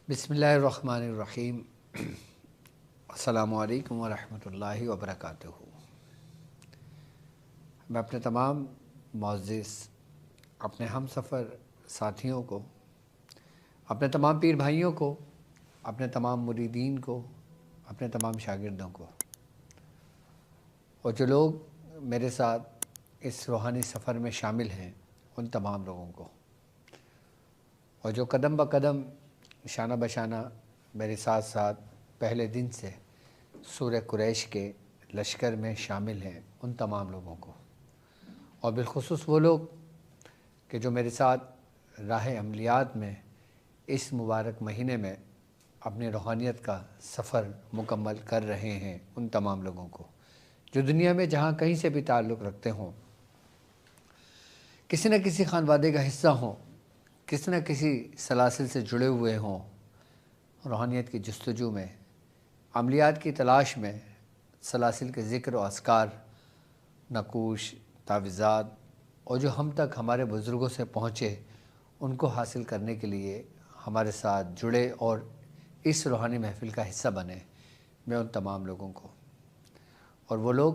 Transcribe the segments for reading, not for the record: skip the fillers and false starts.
بسم اللہ الرحمن الرحیم۔ السلام علیکم ورحمۃ اللہ وبرکاتہ۔ میں اپنے تمام معزز اپنے ہم سفر ساتھیوں کو، اپنے تمام پیر بھائیوں کو، اپنے تمام مریدین کو، اپنے تمام شاگردوں کو، اور جو لوگ میرے ساتھ اس روحانی سفر میں شامل ہیں ان تمام لوگوں کو، اور جو قدم بقدم شانہ بشانہ میرے ساتھ ساتھ پہلے دن سے سورہ قریش کے لشکر میں شامل ہیں ان تمام لوگوں کو، اور بالخصوص وہ لوگ کہ جو میرے ساتھ راہ عملیات میں اس مبارک مہینے میں اپنی روحانیت کا سفر مکمل کر رہے ہیں ان تمام لوگوں کو، جو دنیا میں جہاں کہیں سے بھی تعلق رکھتے ہوں، کسی نہ کسی خانوادے کا حصہ ہوں، کسی نہ کسی سلاسل سے جڑے ہوئے ہوں، روحانیت کی جستجو میں، عملیات کی تلاش میں، سلاسل کے ذکر و اذکار، نقوش، تعویذات، اور جو ہم تک ہمارے بزرگوں سے پہنچے ان کو حاصل کرنے کے لیے ہمارے ساتھ جڑے اور اس روحانی محفل کا حصہ بنے، میں ان تمام لوگوں کو، اور وہ لوگ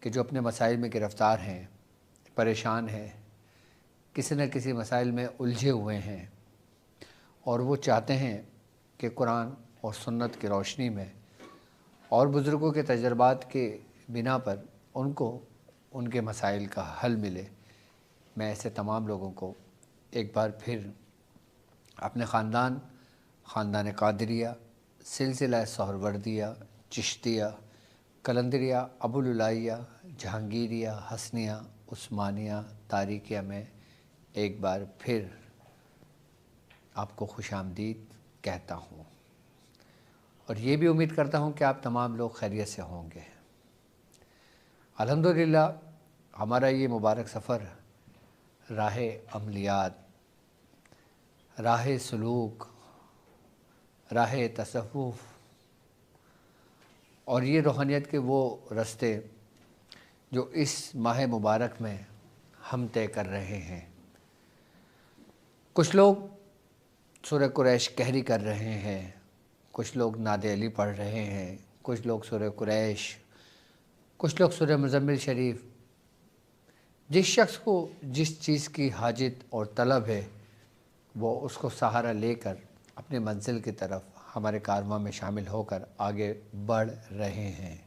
کہ جو اپنے مسائل میں گرفتار ہیں، پریشان ہیں، کسی نہ کسی مسائل میں الجھے ہوئے ہیں، اور وہ چاہتے ہیں کہ قرآن اور سنت کی روشنی میں اور بزرگوں کے تجربات کے بنا پر ان کو ان کے مسائل کا حل ملے، میں ایسے تمام لوگوں کو ایک بار پھر اپنے خاندان قادریہ، سلسلہ سہروردیہ، چشتیہ، قلندریہ، ابوالعلالیہ، جہانگیریہ، حسنیہ، عثمانیہ، تاریکیہ میں ایک بار پھر آپ کو خوش آمدید کہتا ہوں، اور یہ بھی امید کرتا ہوں کہ آپ تمام لوگ خیریت سے ہوں گے۔ الحمدللہ ہمارا یہ مبارک سفر راہ عملیات، راہ سلوک، راہ تصوف، اور یہ روحانیت کے وہ رستے جو اس ماہ مبارک میں ہم طے کر رہے ہیں۔ کچھ لوگ سورہ قریش کہری کر رہے ہیں، کچھ لوگ نعت علی پڑھ رہے ہیں، کچھ لوگ سورہ قریش، کچھ لوگ سورہ مزمل شریف۔ جس شخص کو جس چیز کی حاجت اور طلب ہے وہ اس کو سہارا لے کر اپنی منزل کی طرف ہمارے کارواں میں شامل ہو کر آگے بڑھ رہے ہیں۔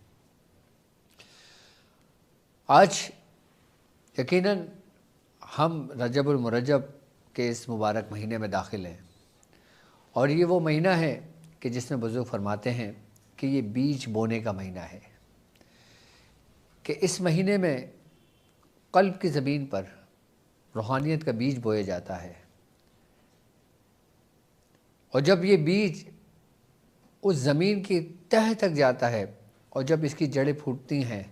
آج یقیناً ہم رجب المرجب کے اس مبارک مہینے میں داخل ہیں، اور یہ وہ مہینہ ہے کہ جس میں بزرگ فرماتے ہیں کہ یہ بیج بونے کا مہینہ ہے، کہ اس مہینے میں قلب کی زمین پر روحانیت کا بیج بویا جاتا ہے، اور جب یہ بیج اس زمین کی تہہ تک جاتا ہے اور جب اس کی جڑیں پھوٹتی ہیں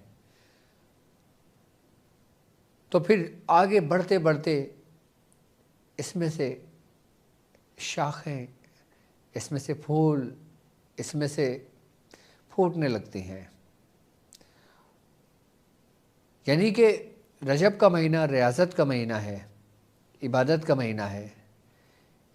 تو پھر آگے بڑھتے بڑھتے اس میں سے شاخیں، اس میں سے پھول، اس میں سے پھوٹنے لگتی ہیں۔ یعنی کہ رجب کا مہینہ ریاضت کا مہینہ ہے، عبادت کا مہینہ ہے۔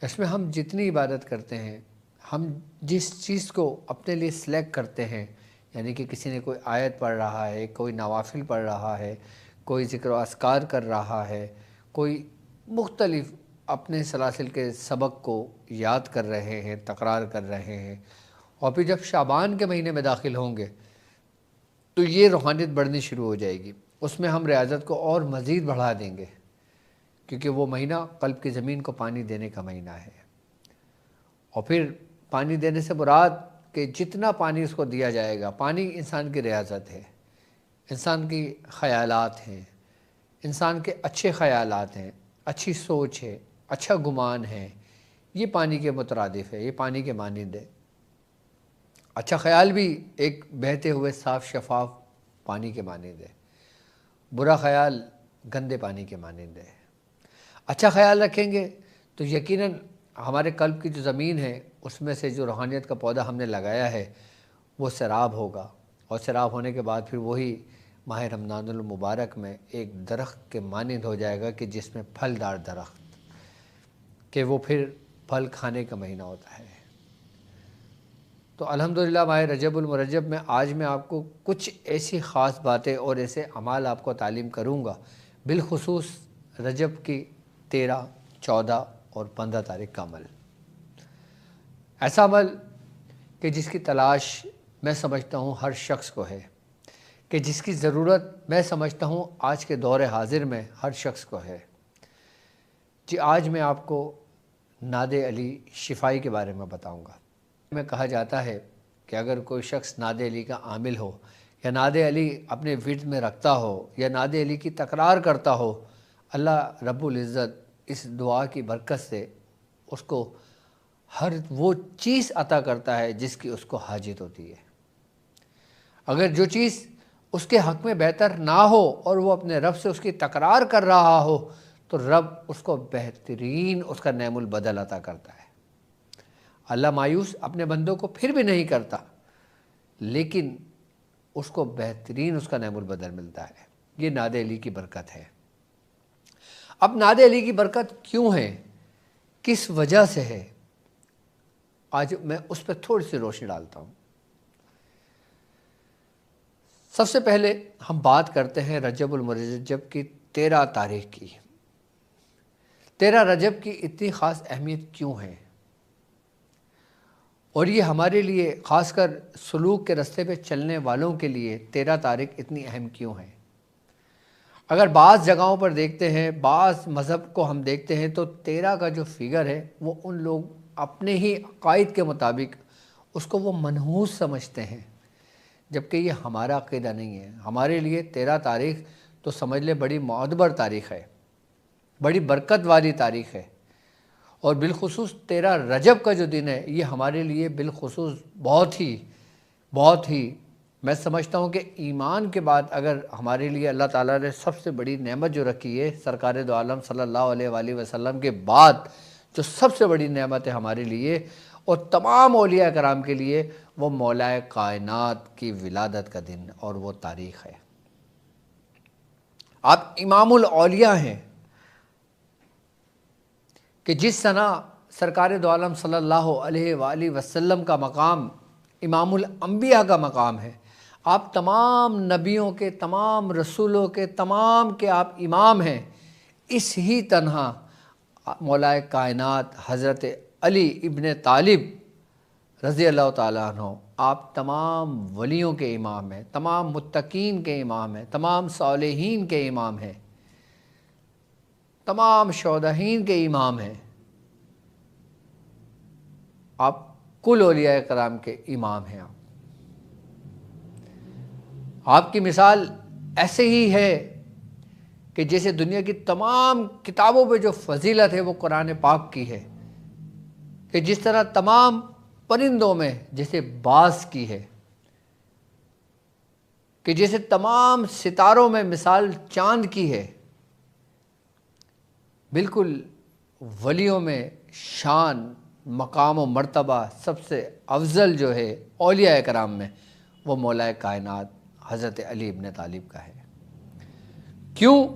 اس میں ہم جتنی عبادت کرتے ہیں، ہم جس چیز کو اپنے لیے سلیکٹ کرتے ہیں، یعنی کہ کسی نے کوئی آیت پڑھ رہا ہے، کوئی نوافل پڑھ رہا ہے، کوئی ذکر و اذکار کر رہا ہے، کوئی مختلف اپنے سلاسل کے سبق کو یاد کر رہے ہیں، تکرار کر رہے ہیں، اور پھر جب شعبان کے مہینے میں داخل ہوں گے تو یہ روحانیت بڑھنی شروع ہو جائے گی، اس میں ہم ریاضت کو اور مزید بڑھا دیں گے، کیونکہ وہ مہینہ قلب کی زمین کو پانی دینے کا مہینہ ہے۔ اور پھر پانی دینے سے مراد کہ جتنا پانی اس کو دیا جائے گا، پانی انسان کی ریاضت ہے، انسان کی خیالات ہیں، انسان کے اچھے خیالات ہیں، اچھی سوچ ہے، اچھا گمان ہے، یہ پانی کے مترادف ہے، یہ پانی کے مانند ہے۔ اچھا خیال بھی ایک بہتے ہوئے صاف شفاف پانی کے مانند ہے، برا خیال گندے پانی کے مانند ہے۔ اچھا خیال رکھیں گے تو یقیناً ہمارے قلب کی جو زمین ہے اس میں سے جو روحانیت کا پودا ہم نے لگایا ہے وہ سیراب ہوگا، اور سیراب ہونے کے بعد پھر وہی ماہ رمضان المبارک میں ایک درخت کے مانند ہو جائے گا، کہ جس میں پھلدار درخت، کہ وہ پھر پھل کھانے کا مہینہ ہوتا ہے۔ تو الحمدللہ ماہ رجب المرجب میں آج میں آپ کو کچھ ایسی خاص باتیں اور ایسے اعمال آپ کو تعلیم کروں گا، بالخصوص رجب کی 13، 14 اور 15 تاریخ کا عمل۔ ایسا عمل کہ جس کی تلاش میں سمجھتا ہوں ہر شخص کو ہے، کہ جس کی ضرورت میں سمجھتا ہوں آج کے دور حاضر میں ہر شخص کو ہے۔ جی آج میں آپ کو ناد علی شفائی کے بارے میں بتاؤں گا۔ میں کہا جاتا ہے کہ اگر کوئی شخص ناد علی کا عامل ہو یا ناد علی اپنے ورد میں رکھتا ہو یا ناد علی کی تکرار کرتا ہو، اللہ رب العزت اس دعا کی برکت سے اس کو ہر وہ چیز عطا کرتا ہے جس کی اس کو حاجت ہوتی ہے۔ اگر جو چیز اس کے حق میں بہتر نہ ہو اور وہ اپنے رب سے اس کی تکرار کر رہا ہو تو رب اس کو بہترین اس کا نعم البدل عطا کرتا ہے۔ اللہ مایوس اپنے بندوں کو پھر بھی نہیں کرتا، لیکن اس کو بہترین اس کا نعم البدل ملتا ہے۔ یہ ناد علی کی برکت ہے۔ اب ناد علی کی برکت کیوں ہے، کس وجہ سے ہے، آج میں اس پہ تھوڑی سی روشنی ڈالتا ہوں۔ سب سے پہلے ہم بات کرتے ہیں رجب المرجب کی 13 تاریخ کی۔ 13 رجب کی اتنی خاص اہمیت کیوں ہے، اور یہ ہمارے لیے خاص کر سلوک کے رستے پہ چلنے والوں کے لیے 13 تاریخ اتنی اہم کیوں ہے؟ اگر بعض جگہوں پر دیکھتے ہیں، بعض مذہب کو ہم دیکھتے ہیں تو 13 کا جو فگر ہے وہ ان لوگ اپنے ہی عقائد کے مطابق اس کو وہ منحوس سمجھتے ہیں، جبکہ یہ ہمارا عقیدہ نہیں ہے۔ ہمارے لیے 13 تاریخ تو سمجھ لے بڑی معتبر تاریخ ہے، بڑی برکت والی تاریخ ہے، اور بالخصوص 13 رجب کا جو دن ہے یہ ہمارے لیے بالخصوص بہت ہی میں سمجھتا ہوں کہ ایمان کے بعد اگر ہمارے لیے اللہ تعالیٰ نے سب سے بڑی نعمت جو رکھی ہے، سرکار دو عالم صلی اللہ علیہ وآلہ وسلم کے بعد جو سب سے بڑی نعمت ہے ہمارے لیے اور تمام اولیاء کرام کے لیے، وہ مولا کائنات کی ولادت کا دن اور وہ تاریخ ہے۔ آپ امام الاولیاء ہیں کہ جس طرح سرکار دو عالم صلی اللہ علیہ وآلہ وسلم کا مقام امام الانبیاء کا مقام ہے، آپ تمام نبیوں کے، تمام رسولوں کے، تمام کے آپ امام ہیں۔ اس ہی طرح مولا کائنات حضرت علی ابن طالب رضی اللہ تعالیٰ عنہ آپ تمام ولیوں کے امام ہیں، تمام متقین کے امام ہیں، تمام صالحین کے امام ہیں، تمام شہدائین کے امام ہیں، آپ کل اولیاء کرام کے امام ہیں۔ آپ کی مثال ایسے ہی ہے کہ جیسے دنیا کی تمام کتابوں پہ جو فضیلت ہے وہ قرآن پاک کی ہے، کہ جس طرح تمام پرندوں میں جیسے باز کی ہے، کہ جیسے تمام ستاروں میں مثال چاند کی ہے، بالکل ولیوں میں شان، مقام و مرتبہ سب سے افضل جو ہے اولیاء کرام میں وہ مولا کائنات حضرت علی ابن طالب کا ہے۔ کیوں؟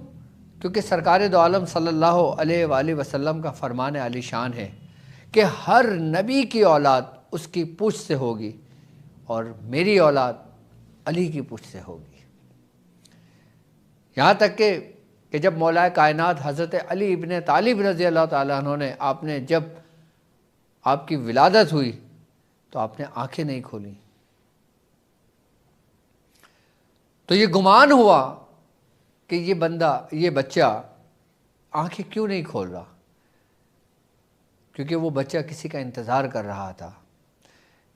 کیونکہ سرکار دو عالم صلی اللہ علیہ وآلہ وسلم کا فرمان علی شان ہے کہ ہر نبی کی اولاد اس کی پوچھ سے ہوگی اور میری اولاد علی کی پوچھ سے ہوگی۔ یہاں تک کہ جب مولا کائنات حضرت علی ابن طالب رضی اللہ تعالیٰ عنہ نے جب آپ کی ولادت ہوئی تو آپ نے آنکھیں نہیں کھولیں، تو یہ گمان ہوا کہ یہ بچہ آنکھیں کیوں نہیں کھول رہا، کیونکہ وہ بچہ کسی کا انتظار کر رہا تھا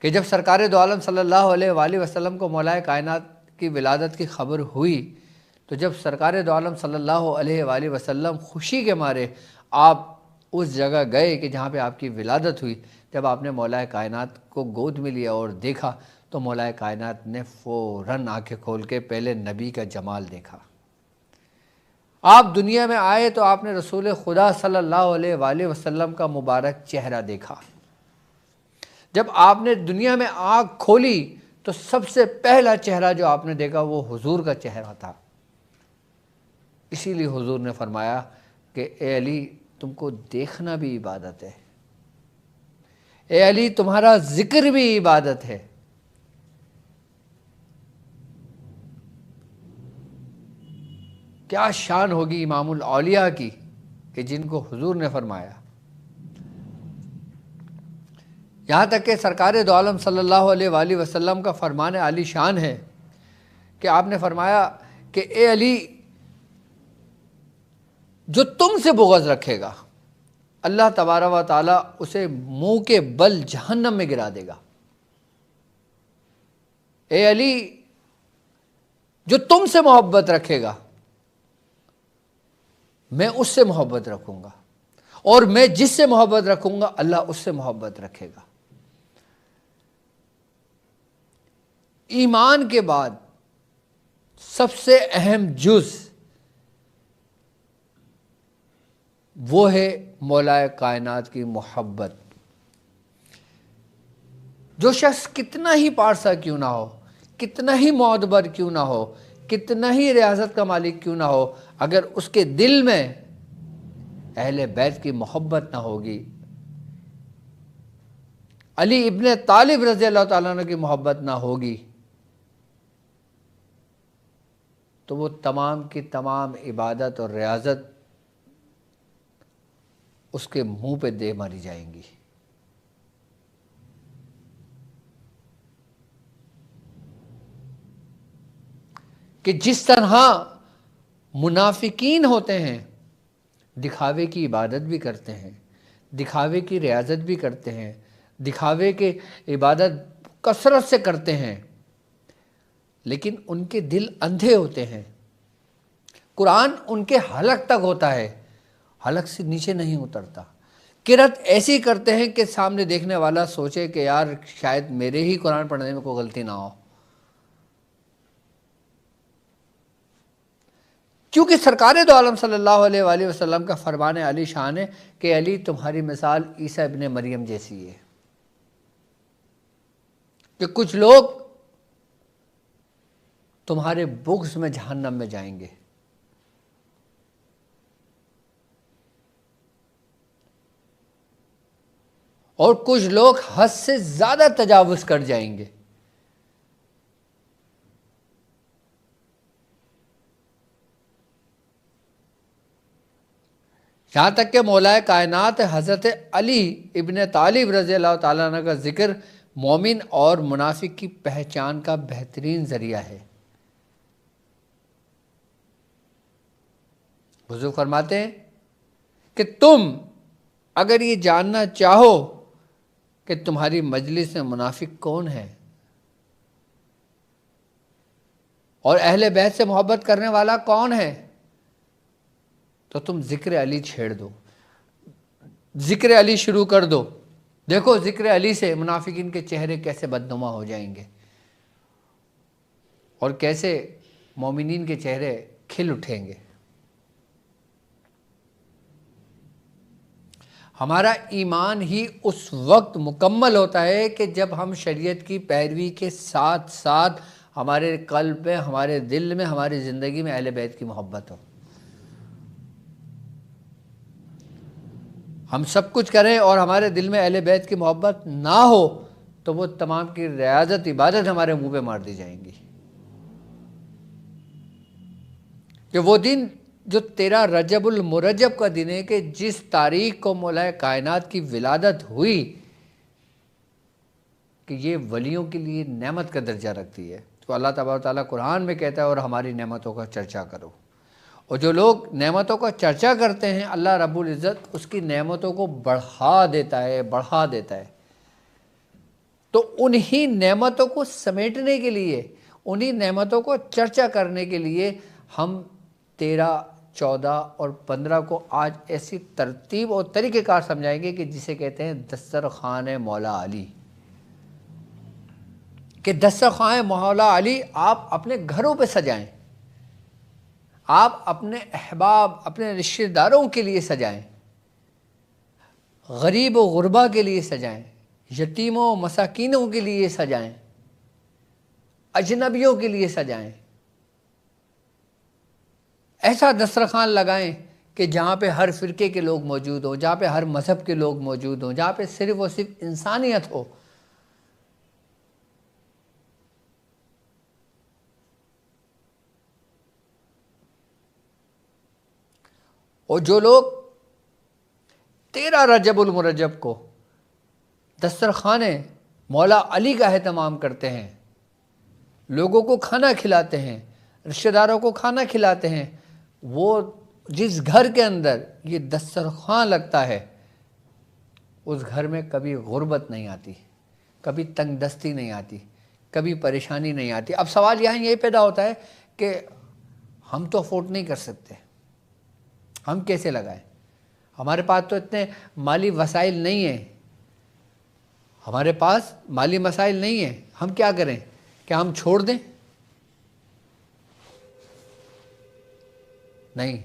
کہ جب سرکار دو عالم صلی اللہ علیہ وآلہ وسلم کو مولا کائنات کی ولادت کی خبر ہوئی تو جب سرکار دو عالم صلی اللہ علیہ وآلہ وسلم خوشی کے مارے آپ اس جگہ گئے کہ جہاں پہ آپ کی ولادت ہوئی، جب آپ نے مولا کائنات کو گود میں لیا اور دیکھا تو مولا کائنات نے فوراً آنکھیں کھول کے پہلے نبی کا جمال دیکھا۔ آپ دنیا میں آئے تو آپ نے رسول خدا صلی اللہ علیہ وآلہ وسلم کا مبارک چہرہ دیکھا۔ جب آپ نے دنیا میں آنکھ کھولی تو سب سے پہلا چہرہ جو آپ نے دیکھا وہ حضور کا چہرہ تھا۔ اسی لیے حضور نے فرمایا کہ اے علی تم کو دیکھنا بھی عبادت ہے، اے علی تمہارا ذکر بھی عبادت ہے۔ کیا شان ہوگی امام الاولیاء کی کہ جن کو حضور نے فرمایا۔ یہاں تک کہ سرکار دو عالم صلی اللہ علیہ وآلہ وسلم کا فرمان عالی شان ہے کہ آپ نے فرمایا کہ اے علی جو تم سے بغض رکھے گا اللہ تبارک و تعالیٰ اسے منہ کے بل جہنم میں گرا دے گا۔ اے علی جو تم سے محبت رکھے گا میں اس سے محبت رکھوں گا، اور میں جس سے محبت رکھوں گا اللہ اس سے محبت رکھے گا۔ ایمان کے بعد سب سے اہم جز وہ ہے مولائے کائنات کی محبت۔ جو شخص کتنا ہی پارسا کیوں نہ ہو، کتنا ہی معتبر کیوں نہ ہو، کتنا ہی ریاست کا مالک کیوں نہ ہو، اگر اس کے دل میں اہل بیت کی محبت نہ ہوگی، علی ابن طالب رضی اللہ تعالیٰ عنہ کی محبت نہ ہوگی، تو وہ تمام کی تمام عبادت اور ریاضت اس کے منہ پہ دے ماری جائیں گی۔ کہ جس طرح منافقین ہوتے ہیں دکھاوے کی عبادت بھی کرتے ہیں، دکھاوے کی ریاضت بھی کرتے ہیں، دکھاوے کے عبادت کثرت سے کرتے ہیں، لیکن ان کے دل اندھے ہوتے ہیں۔ قرآن ان کے حلق تک ہوتا ہے، حلق سے نیچے نہیں اترتا۔ قرأت ایسی کرتے ہیں کہ سامنے دیکھنے والا سوچے کہ یار شاید میرے ہی قرآن پڑھنے میں کوئی غلطی نہ ہو، کیونکہ سرکار دو عالم صلی اللہ علیہ وآلہ وسلم کا فرمان علی شان ہے کہ علی تمہاری مثال عیسیٰ ابن مریم جیسی ہے، کہ کچھ لوگ تمہارے بغض میں جہنم میں جائیں گے، اور کچھ لوگ حد سے زیادہ تجاوز کر جائیں گے۔ یہاں تک کہ مولائے کائنات حضرت علی ابن طالب رضی اللہ تعالیٰ عنہ کا ذکر مومن اور منافق کی پہچان کا بہترین ذریعہ ہے۔ حضور فرماتے ہیں کہ تم اگر یہ جاننا چاہو کہ تمہاری مجلس میں منافق کون ہے اور اہل بیت سے محبت کرنے والا کون ہے، تو تم ذکر علی چھیڑ دو، ذکر علی شروع کر دو۔ دیکھو ذکر علی سے منافقین کے چہرے کیسے بدنما ہو جائیں گے اور کیسے مومنین کے چہرے کھل اٹھیں گے۔ ہمارا ایمان ہی اس وقت مکمل ہوتا ہے کہ جب ہم شریعت کی پیروی کے ساتھ ساتھ ہمارے قلب میں، ہمارے دل میں، ہماری زندگی میں اہل بیت کی محبت ہو۔ ہم سب کچھ کریں اور ہمارے دل میں اہل بیت کی محبت نہ ہو تو وہ تمام کی ریاضت عبادت ہمارے منہ پہ مار دی جائیں گی۔ کہ وہ دن جو 13 رجب المرجب کا دن ہے، کہ جس تاریخ کو مولائے کائنات کی ولادت ہوئی، کہ یہ ولیوں کے لیے نعمت کا درجہ رکھتی ہے۔ تو اللہ تبارک و تعالیٰ قرآن میں کہتا ہے اور ہماری نعمتوں کا چرچا کرو، اور جو لوگ نعمتوں کا چرچا کرتے ہیں اللہ رب العزت اس کی نعمتوں کو بڑھا دیتا ہے۔ تو انہی نعمتوں کو سمیٹنے کے لیے، انہی نعمتوں کو چرچا کرنے کے لیے ہم 13، 14 اور 15 کو آج ایسی ترتیب اور طریقہ کار سمجھائیں گے کہ جسے کہتے ہیں دسترخوان مولا علی۔ کہ دسترخوان مولا علی آپ اپنے گھروں پہ سجائیں، آپ اپنے احباب، اپنے رشتہ داروں کے لیے سجائیں، غریب و غربا کے لیے سجائیں، یتیموں و مساکینوں کے لیے سجائیں، اجنبیوں کے لیے سجائیں۔ ایسا دسترخوان لگائیں کہ جہاں پہ ہر فرقے کے لوگ موجود ہوں، جہاں پہ ہر مذہب کے لوگ موجود ہوں، جہاں پہ صرف اور صرف انسانیت ہو. اور جو لوگ 13 رجب المرجب کو دسترخوان مولا علی کا اہتمام کرتے ہیں، لوگوں کو کھانا کھلاتے ہیں، رشتہ داروں کو کھانا کھلاتے ہیں، وہ جس گھر کے اندر یہ دسترخوان لگتا ہے اس گھر میں کبھی غربت نہیں آتی، کبھی تنگ دستی نہیں آتی، کبھی پریشانی نہیں آتی. اب سوال یہاں یہ پیدا ہوتا ہے کہ ہم تو افورڈ نہیں کر سکتے، ہم کیسے لگائیں؟ ہمارے پاس تو اتنے مالی وسائل نہیں ہیں، ہمارے پاس مالی مسائل نہیں ہیں، ہم کیا کریں؟ کیا ہم چھوڑ دیں؟ نہیں،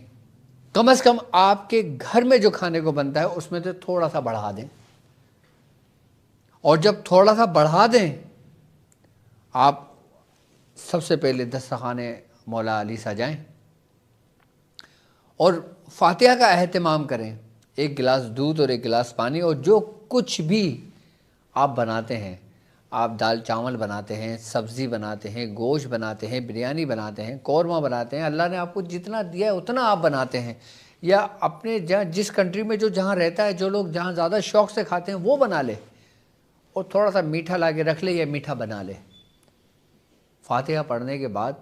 کم از کم آپ کے گھر میں جو کھانے کو بنتا ہے اس میں تو تھوڑا سا بڑھا دیں. اور جب تھوڑا سا بڑھا دیں، آپ سب سے پہلے دسترخوان مولا علی سجائیں اور فاتحہ کا اہتمام کریں. ایک گلاس دودھ اور ایک گلاس پانی، اور جو کچھ بھی آپ بناتے ہیں، آپ دال چاول بناتے ہیں، سبزی بناتے ہیں، گوشت بناتے ہیں، بریانی بناتے ہیں، قورمہ بناتے ہیں، اللہ نے آپ کو جتنا دیا ہے اتنا آپ بناتے ہیں. یا اپنے جس کنٹری میں جہاں رہتا ہے، جو لوگ جہاں زیادہ شوق سے کھاتے ہیں وہ بنا لے، اور تھوڑا سا میٹھا لا کے رکھ لے یا میٹھا بنا لے. فاتحہ پڑھنے کے بعد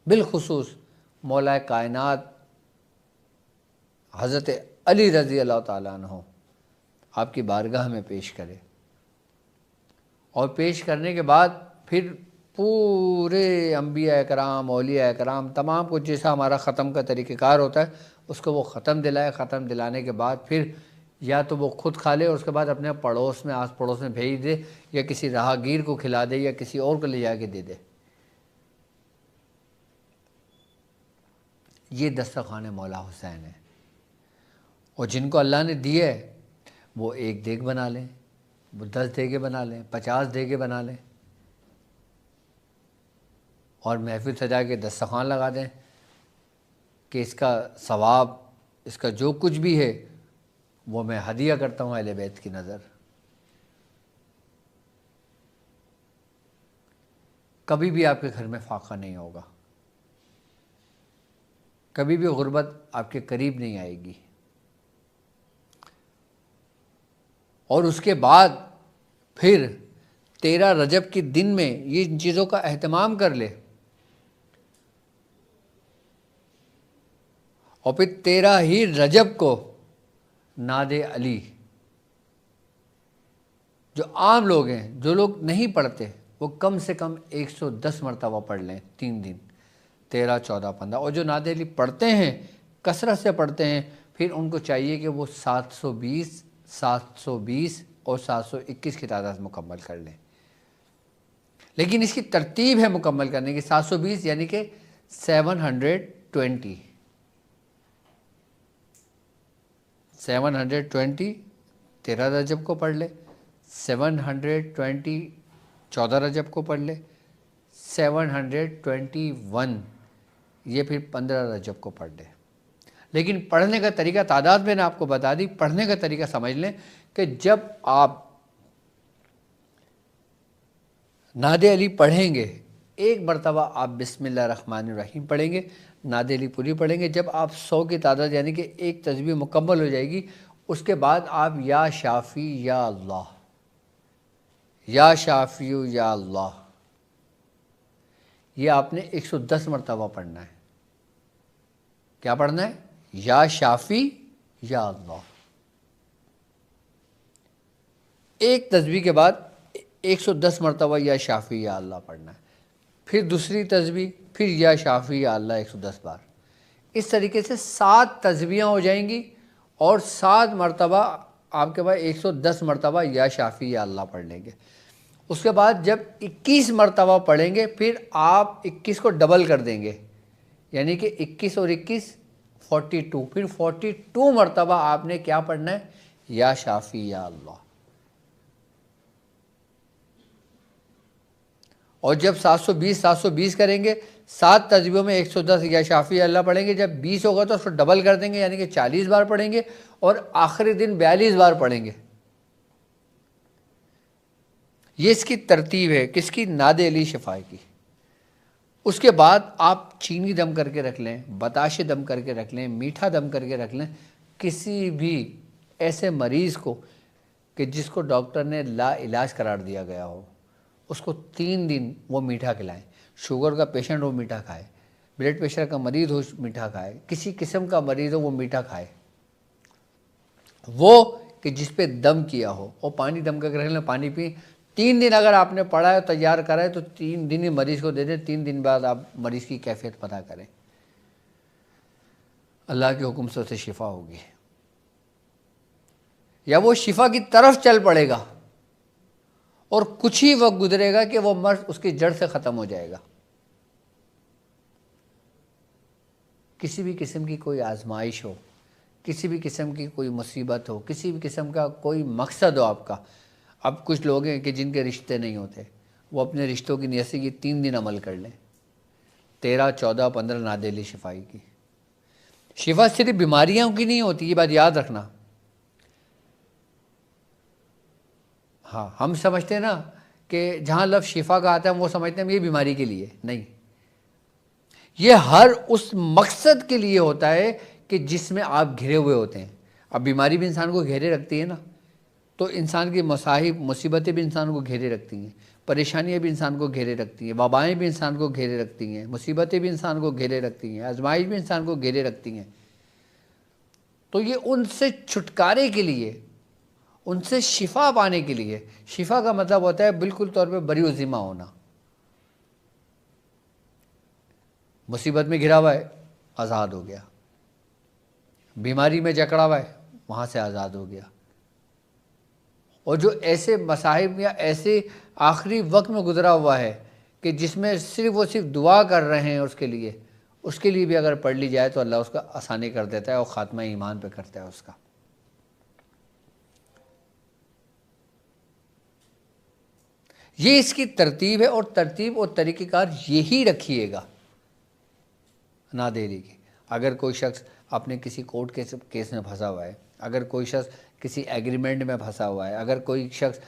بالخصوص مولا کائنات حضرت علی رضی اللہ تعالیٰ عنہ آپ کی بارگاہ میں پیش کرے، اور پیش کرنے کے بعد پھر پورے انبیاء اکرام، اولیاء اکرام، تمام کو جیسا ہمارا ختم کا طریقہ کار ہوتا ہے اس کو وہ ختم دلائے. ختم دلانے کے بعد پھر یا تو وہ خود کھا لے اور اس کے بعد اپنے پڑوس میں، آس پڑوس میں بھیج دے، یا کسی راہگیر کو کھلا دے، یا کسی اور کو لے جا کے دے دے. یہ دسترخوان مولا حسین ہے. اور جن کو اللہ نے دیے وہ 1 دیگ بنا لیں، وہ 10 دیگیں بنا لیں، 50 دیگیں بنا لیں، اور محفل سجا کے دسترخوان لگا دیں کہ اس کا ثواب، اس کا جو کچھ بھی ہے وہ میں ہدیہ کرتا ہوں اہل بیت کی نظر. کبھی بھی آپ کے گھر میں فاقہ نہیں ہوگا، کبھی بھی غربت آپ کے قریب نہیں آئے گی. اور اس کے بعد پھر 13 رجب کے دن میں یہ ان چیزوں کا اہتمام کر لے، اور پھر 13 ہی رجب کو نعت علی، جو عام لوگ ہیں، جو لوگ نہیں پڑھتے، وہ کم سے کم 110 مرتبہ پڑھ لیں 3 دن، 13، 14، 15. اور جو نعت علی پڑھتے ہیں، کثرت سے پڑھتے ہیں، پھر ان کو چاہیے کہ وہ 720 اور 721 کی تعداد مکمل کر لیں. لیکن اس کی ترتیب ہے مکمل کرنے کی. 720 یعنی کہ 720 13 رجب کو پڑھ لے، 720 14 رجب کو پڑھ لے، 721 یہ پھر 15 رجب کو پڑھ لے. لیکن پڑھنے کا طریقہ، تعداد میں نے آپ کو بتا دی، پڑھنے کا طریقہ سمجھ لیں کہ جب آپ نعت علی پڑھیں گے، ایک مرتبہ آپ بسم اللہ الرحمن الرحیم پڑھیں گے، نعت علی پوری پڑھیں گے. جب آپ 100 کی تعداد یعنی کہ ایک تسبیح مکمل ہو جائے گی، اس کے بعد آپ یا شافی یا اللہ، یا شافی یا اللہ، یہ آپ نے 110 مرتبہ پڑھنا ہے. کیا پڑھنا ہے؟ یا شافی یا اللہ. ایک تسبیح کے بعد 110 مرتبہ یا شافی یا اللہ پڑھنا ہے. پھر دوسری تسبیح، پھر یا شافی یا اللہ 110 بار. اس طریقے سے 7 تسبیحاں ہو جائیں گی، اور 7 مرتبہ آپ کے پاس 110 مرتبہ یا شافی یا اللہ پڑھ لیں گے. اس کے بعد جب 21 مرتبہ پڑھیں گے، پھر آپ 21 کو ڈبل کر دیں گے، یعنی کہ 21 اور 21 42. پھر 42 مرتبہ آپ نے کیا پڑھنا ہے؟ یا شافی یا اللہ. اور جب 720 کریں گے، 7 تسبیحوں میں 110 یا شافی اللہ پڑھیں گے، جب 20 ہوگا تو اس کو ڈبل کر دیں گے، یعنی کہ 40 بار پڑھیں گے، اور آخری دن 42 بار پڑھیں گے۔ یہ اس کی ترتیب ہے، کس کی؟ ناد علی شفائی کی۔ اس کے بعد آپ چینی دم کر کے رکھ لیں، بتاشے دم کر کے رکھ لیں، میٹھا دم کر کے رکھ لیں۔ کسی بھی ایسے مریض کو کہ جس کو ڈاکٹر نے لا علاج قرار دیا گیا ہو، اس کو 3 دن وہ میٹھا کھلائیں۔ شوگر کا پیشنٹ ہو میٹھا کھائے، بلڈ پریشر کا مریض ہو میٹھا کھائے، کسی قسم کا مریض ہو وہ میٹھا کھائے، وہ کہ جس پہ دم کیا ہو، اور پانی دم کر کے رکھ لیں، پانی پئیں۔ 3 دن اگر آپ نے پڑھا ہے تیار کرا ہے تو 3 دن ہی مریض کو دے دیں، 3 دن بعد آپ مریض کی کیفیت پتہ کریں، اللہ کے حکم سے اسے شفا ہوگی، یا وہ شفا کی طرف چل پڑے گا، اور کچھ ہی وقت گزرے گا کہ وہ مرض اس کی جڑ سے ختم ہو جائے گا۔ کسی بھی قسم کی کوئی آزمائش ہو، کسی بھی قسم کی کوئی مصیبت ہو، کسی بھی قسم کا کوئی مقصد ہو آپ کا۔ اب کچھ لوگ ہیں کہ جن کے رشتے نہیں ہوتے، وہ اپنے رشتوں کی نیاسی کی 3 دن عمل کر لیں، 13، 14، 15 ناد علی شفائی کی۔ شفا صرف بیماریوں کی نہیں ہوتی، یہ بات یاد رکھنا۔ ہاں، ہم سمجھتے ہیں نا کہ جہاں لفظ شفا کا آتا ہے وہ سمجھتے ہیں یہ بیماری کے لیے، نہیں، یہ ہر اس مقصد کے لیے ہوتا ہے کہ جس میں آپ گھرے ہوئے ہوتے ہیں۔ اب بیماری بھی انسان کو گھیرے رکھتی ہے نا، تو انسان کی مصائب، مصیبتیں بھی انسان کو گھیرے رکھتی ہیں، پریشانیاں بھی انسان کو گھیرے رکھتی ہیں، وبائیں بھی انسان کو گھیرے رکھتی ہیں، مصیبتیں بھی انسان کو گھیرے رکھتی ہیں، آزمائش بھی انسان کو گھیرے رکھتی ہیں۔ تو یہ ان سے چھٹکارے کے لیے، ان سے شفا پانے کے لیے، شفا کا مطلب ہوتا ہے بالکل طور پہ بری و ذمہ ہونا۔ مصیبت میں گھرا ہوا ہے، آزاد ہو گیا، بیماری میں جکڑا ہوا ہے، وہاں سے آزاد ہو گیا۔ اور جو ایسے مصائب یا ایسے آخری وقت میں گزرا ہوا ہے کہ جس میں صرف وہ صرف دعا کر رہے ہیں اس کے لیے بھی اگر پڑھ لی جائے تو اللہ اس کا آسانی کر دیتا ہے اور خاتمہ ایمان پہ کرتا ہے اس کا۔ یہ اس کی ترتیب ہے، اور ترتیب اور طریقہ کار یہی رکھیے گا ناد علی کی۔ اگر کوئی شخص اپنے کسی کورٹ کیس میں پھنسا ہوا ہے، اگر کوئی شخص کسی ایگریمنٹ میں پھنسا ہوا ہے، اگر کوئی شخص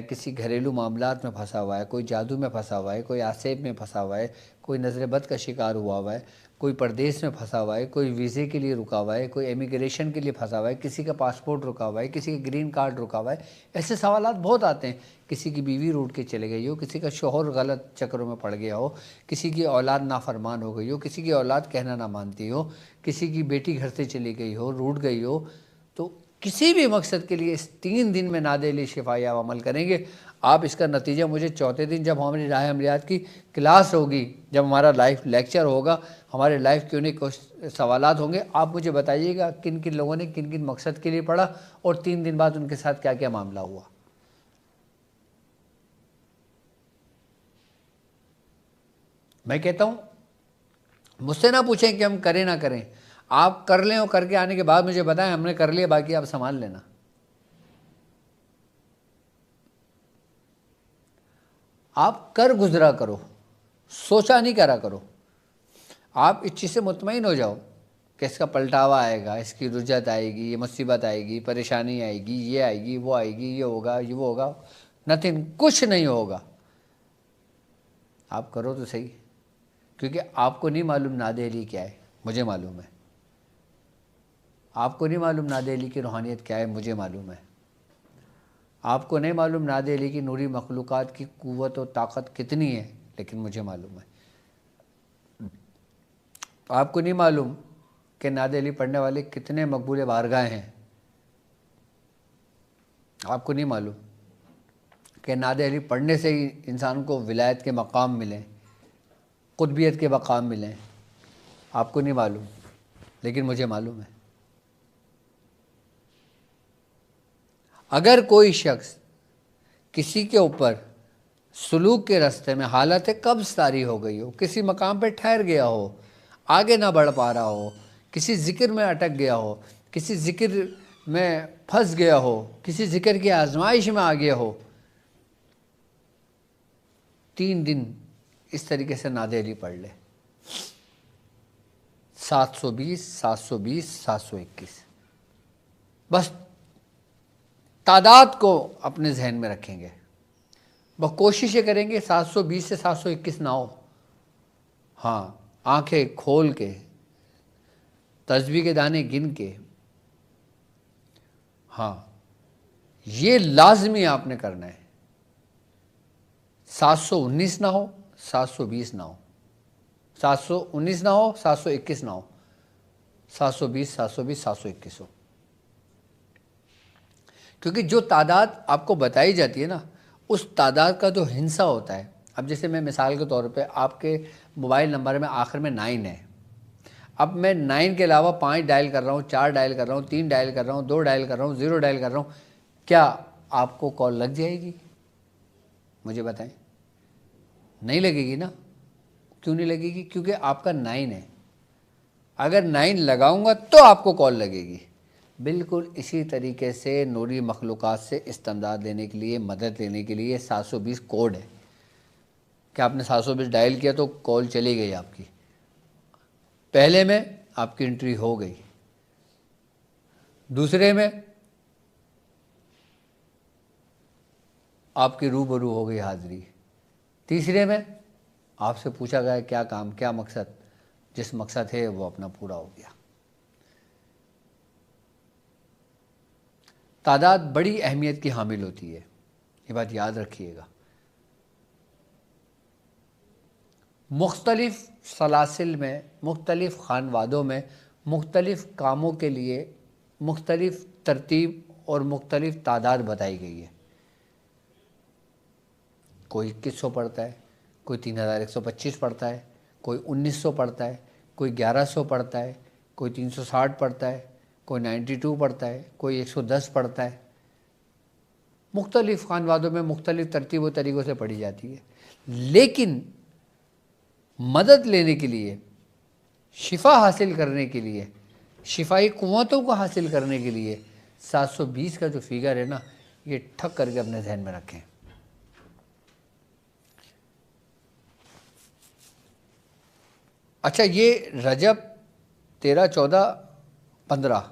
کسی گھریلو معاملات میں پھنسا ہوا ہے، کوئی جادو میں پھنسا ہوا ہے، کوئی آسیب میں پھنسا ہوا ہے، کوئی نظر بد کا شکار ہوا ہے، کوئی پردیس میں پھنسا ہوا ہے، کوئی ویزے کے لیے رکا ہوا ہے، کوئی امیگریشن کے لیے پھنسا ہوا ہے، کسی کا پاسپورٹ رکا ہوا ہے، کسی کا گرین کارڈ رکا ہوا ہے، ایسے سوالات بہت آتے ہیں۔ کسی کی بیوی روٹ کے چلے گئی ہو، کسی کا شوہر غلط چکروں میں پڑ گیا ہو، کسی کی اولاد نافرمان ہو گئی ہو، کسی کی اولاد کہنا نہ مانتی ہو، کسی کی بیٹی گھر سے چلی گئی ہو، روٹ گئی ہو، تو کسی بھی مقصد کے لیے اس 3 دن میں ناد علی شفائی آپ عمل کریں گے۔ آپ اس کا نتیجہ مجھے چوتھے دن جب ہماری راہ عملیات کی کلاس ہوگی، جب ہمارا لائف لیکچر ہوگا، ہمارے لائف Q&A سوالات ہوں گے، آپ مجھے بتائیے گا کن کن لوگوں نے کن کن مقصد کے لیے پڑھا اور 3 دن بعد ان کے ساتھ کیا کیا معاملہ ہوا۔ میں کہتا ہوں مجھ سے نہ پوچھیں کہ ہم کریں نہ کریں، آپ کر لیں اور کر کے آنے کے بعد مجھے بتائیں ہم نے کر لیا، باقی آپ سنبھال لینا۔ آپ کر گزرا کرو، سوچا نہیں کرا کرو۔ آپ اس چیز سے مطمئن ہو جاؤ کہ اس کا پلٹاوا آئے گا، اس کی رجت آئے گی، یہ مصیبت آئے گی، پریشانی آئے گی، یہ آئے گی، وہ آئے گی، یہ ہوگا، وہ ہوگا، نتھنگ، کچھ نہیں ہوگا۔ آپ کرو تو صحیح، کیونکہ آپ کو نہیں معلوم ناد علی کیا ہے، مجھے معلوم ہے۔ آپ کو نہیں معلوم ناد علی کی روحانیت کیا ہے، مجھے معلوم ہے۔ آپ کو نہیں معلوم ناد علی کی نوری مخلوقات کی قوت و طاقت کتنی ہے، لیکن مجھے معلوم ہے۔ آپ کو نہیں معلوم کہ ناد علی پڑھنے والے کتنے مقبول بارگاہ ہیں۔ آپ کو نہیں معلوم کہ ناد علی پڑھنے سے ہی انسان کو ولایت کے مقام ملیں، قطبیت کے مقام ملیں۔ آپ کو نہیں معلوم، لیکن مجھے معلوم ہے۔ اگر کوئی شخص کسی کے اوپر سلوک کے راستے میں حالت قبض طاری ہو گئی ہو، کسی مقام پہ ٹھہر گیا ہو، آگے نہ بڑھ پا رہا ہو، کسی ذکر میں اٹک گیا ہو، کسی ذکر میں پھنس گیا ہو، کسی ذکر کی آزمائش میں آ گیا ہو، 3 دن اس طریقے سے ناد علی پڑھ لے۔ 720 720 721. بس تعداد کو اپنے ذہن میں رکھیں گے، بس کوشش یہ کریں گے 720 سے 721 نہ ہو. ہاں، آنکھیں کھول کے تسبیح کے دانے گن کے، ہاں یہ لازمی آپ نے کرنا ہے. 719 نہ ہو، 720 نہ ہو، 719 نہ ہو، 721 نہ ہو، 720 720 721 ہو. کیونکہ جو تعداد آپ کو بتائی جاتی ہے نا، اس تعداد کا جو ہندسہ ہوتا ہے. اب جیسے میں مثال کے طور پہ آپ کے موبائل نمبر میں آخر میں 9 ہے. اب میں 9 کے علاوہ 5 ڈائل کر رہا ہوں، 4 ڈائل کر رہا ہوں، 3 ڈائل کر رہا ہوں، 2 ڈائل کر رہا ہوں، 0 ڈائل کر رہا ہوں، کیا آپ کو کال لگ جائے گی؟ مجھے بتائیں. نہیں لگے گی نا. کیوں نہیں لگے گی؟ کیونکہ آپ کا 9 ہے. اگر 9 لگاؤں گا تو آپ کو کال لگے گی. بالکل اسی طریقے سے نوری مخلوقات سے استمداد لینے کے لیے، مدد لینے کے لیے 720 کوڈ ہے کہ آپ نے 720 ڈائل کیا تو کال چلی گئی آپ کی. پہلے میں آپ کی انٹری ہو گئی، دوسرے میں آپ کی روبرو ہو گئی حاضری، تیسرے میں آپ سے پوچھا گیا کیا کام، کیا مقصد، جس مقصد ہے وہ اپنا پورا ہو گیا. تعداد بڑی اہمیت کی حامل ہوتی ہے، یہ بات یاد رکھیے گا. مختلف سلاسل میں، مختلف خانوادوں میں مختلف کاموں کے لیے مختلف ترتیب اور مختلف تعداد بتائی گئی ہے. کوئی 2100 پڑھتا ہے، کوئی 3125 پڑھتا ہے، کوئی 1900 پڑھتا ہے، کوئی 1100 پڑھتا ہے، کوئی 360 پڑھتا ہے، کوئی 92 پڑھتا ہے، کوئی 110 پڑھتا ہے. مختلف خانوادوں میں مختلف ترتیب و طریقوں سے پڑھی جاتی ہے. لیکن مدد لینے کے لیے، شفا حاصل کرنے کے لیے، شفائی قوتوں کو حاصل کرنے کے لیے 720 کا جو فگر ہے نا، یہ ٹھک کر کے اپنے ذہن میں رکھیں. اچھا، یہ رجب 13 14 15،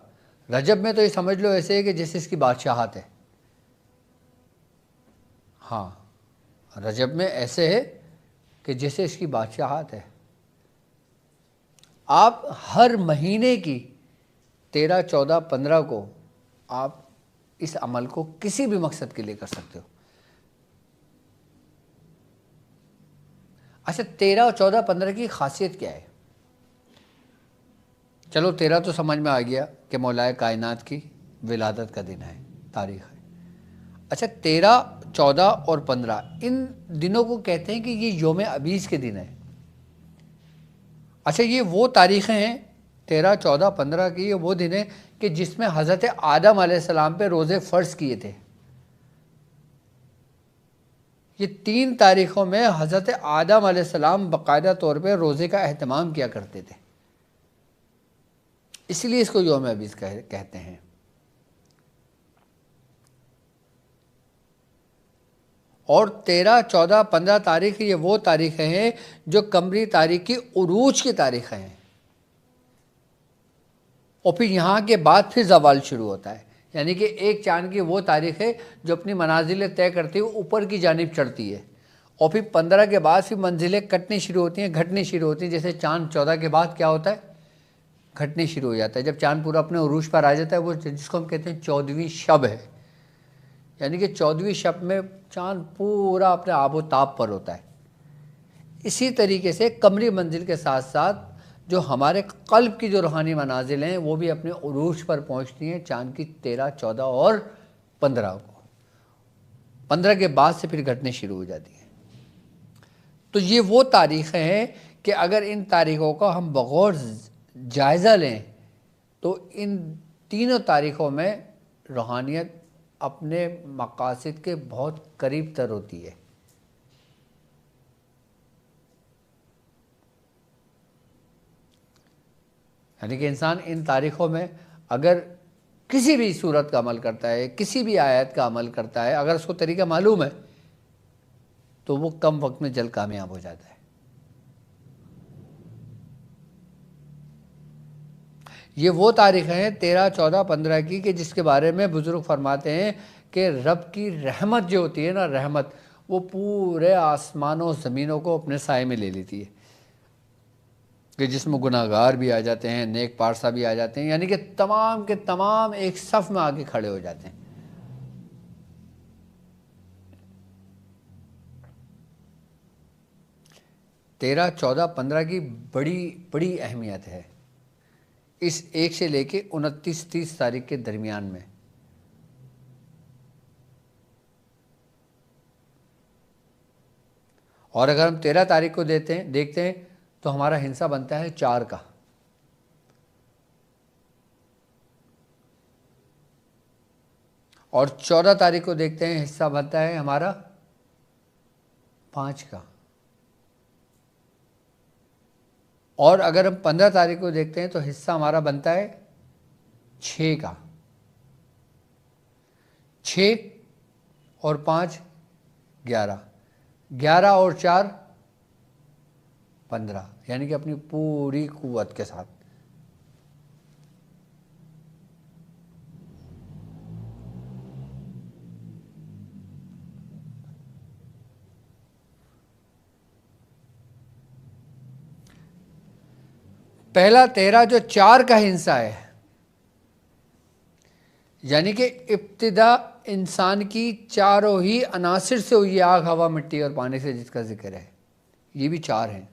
رجب میں تو یہ سمجھ لو ایسے ہے کہ جیسے اس کی بادشاہت ہے. ہاں، رجب میں ایسے ہے کہ جیسے اس کی بادشاہت ہے. آپ ہر مہینے کی 13 14 15 کو آپ اس عمل کو کسی بھی مقصد کے لیے کر سکتے ہو. اچھا، 13 اور 14 15 کی خاصیت کیا ہے؟ چلو 13 تو سمجھ میں آ گیا کہ مولائے کائنات کی ولادت کا دن ہے، تاریخ ہے. اچھا، 13 14 اور 15 ان دنوں کو کہتے ہیں کہ یہ یوم ابیز کے دن ہے. اچھا، یہ وہ تاریخیں ہیں 13 14 15 کی، یہ وہ دن ہیں کہ جس میں حضرت آدم علیہ السلام پہ روزے فرض کیے تھے. یہ 3 تاریخوں میں حضرت آدم علیہ السلام باقاعدہ طور پہ روزے کا اہتمام کیا کرتے تھے، اس لیے اس کو یوم ابیز کہتے ہیں. اور 13 14 15 تاریخ یہ وہ تاریخیں ہیں جو قمری تاریخ کی عروج کی تاریخیں ہیں. اور پھر یہاں کے بعد پھر زوال شروع ہوتا ہے. یعنی کہ ایک چاند کی وہ تاریخ ہے جو اپنی منازلیں طے کرتی ہوئی اوپر کی جانب چڑھتی ہے. اور پھر 15 کے بعد پھر منزلیں کٹنی شروع ہوتی ہیں، گھٹنی شروع ہوتی ہیں. جیسے چاند 14 کے بعد کیا ہوتا ہے؟ گھٹنی شروع ہو جاتا ہے. جب چاند پورا اپنے عروج پر آ جاتا ہے، وہ جس کو ہم کہتے ہیں 14ویں شب ہے. یعنی کہ 14ویں شب میں چاند پورا اپنے آب و تاب پر ہوتا ہے. اسی طریقے سے قمری منزل کے ساتھ ساتھ جو ہمارے قلب کی جو روحانی منازل ہیں وہ بھی اپنے عروج پر پہنچتی ہیں چاند کی 13 14 اور 15 کو. 15 کے بعد سے پھر گھٹنے شروع ہو جاتی ہیں. تو یہ وہ تاریخیں ہیں کہ اگر ان تاریخوں کا ہم بغور جائزہ لیں تو ان تینوں تاریخوں میں روحانیت اپنے مقاصد کے بہت قریب تر ہوتی ہے. یعنی کہ انسان ان تاریخوں میں اگر کسی بھی صورت کا عمل کرتا ہے، کسی بھی آیت کا عمل کرتا ہے، اگر اس کو طریقہ معلوم ہے تو وہ کم وقت میں جلد کامیاب ہو جاتا ہے. یہ وہ تاریخیں ہیں 13, 14, 15 کی کہ جس کے بارے میں بزرگ فرماتے ہیں کہ رب کی رحمت جو ہوتی ہے نا، رحمت، وہ پورے آسمانوں و زمینوں کو اپنے سائے میں لے لیتی ہے، کہ جس میں گناہ گار بھی آ جاتے ہیں، نیک پارسا بھی آ جاتے ہیں، یعنی کہ تمام کے تمام ایک صف میں آگے کھڑے ہو جاتے ہیں۔ 13, 14, 15 کی بڑی اہمیت ہے اس 1 سے لے کے 29, 30 تاریخ کے درمیان میں۔ اور اگر ہم 13 تاریخ کو دیکھتے ہیں تو ہمارا ہنسا بنتا ہے 4 کا، اور 14 تاریخ کو دیکھتے ہیں حصہ بنتا ہے ہمارا 5 کا، اور اگر ہم 15 تاریخ کو دیکھتے ہیں تو حصہ ہمارا بنتا ہے 6 کا۔ 6 اور 5 11، 11 اور 4 15، یعنی کہ اپنی پوری قوت کے ساتھ۔ پہلا 13 جو 4 کا ہنسا ہے، یعنی کہ ابتدا انسان کی چاروں ہی عناصر سے ہوئی، آگ، ہوا، مٹی اور پانی سے، جس کا ذکر ہے، یہ بھی 4 ہیں۔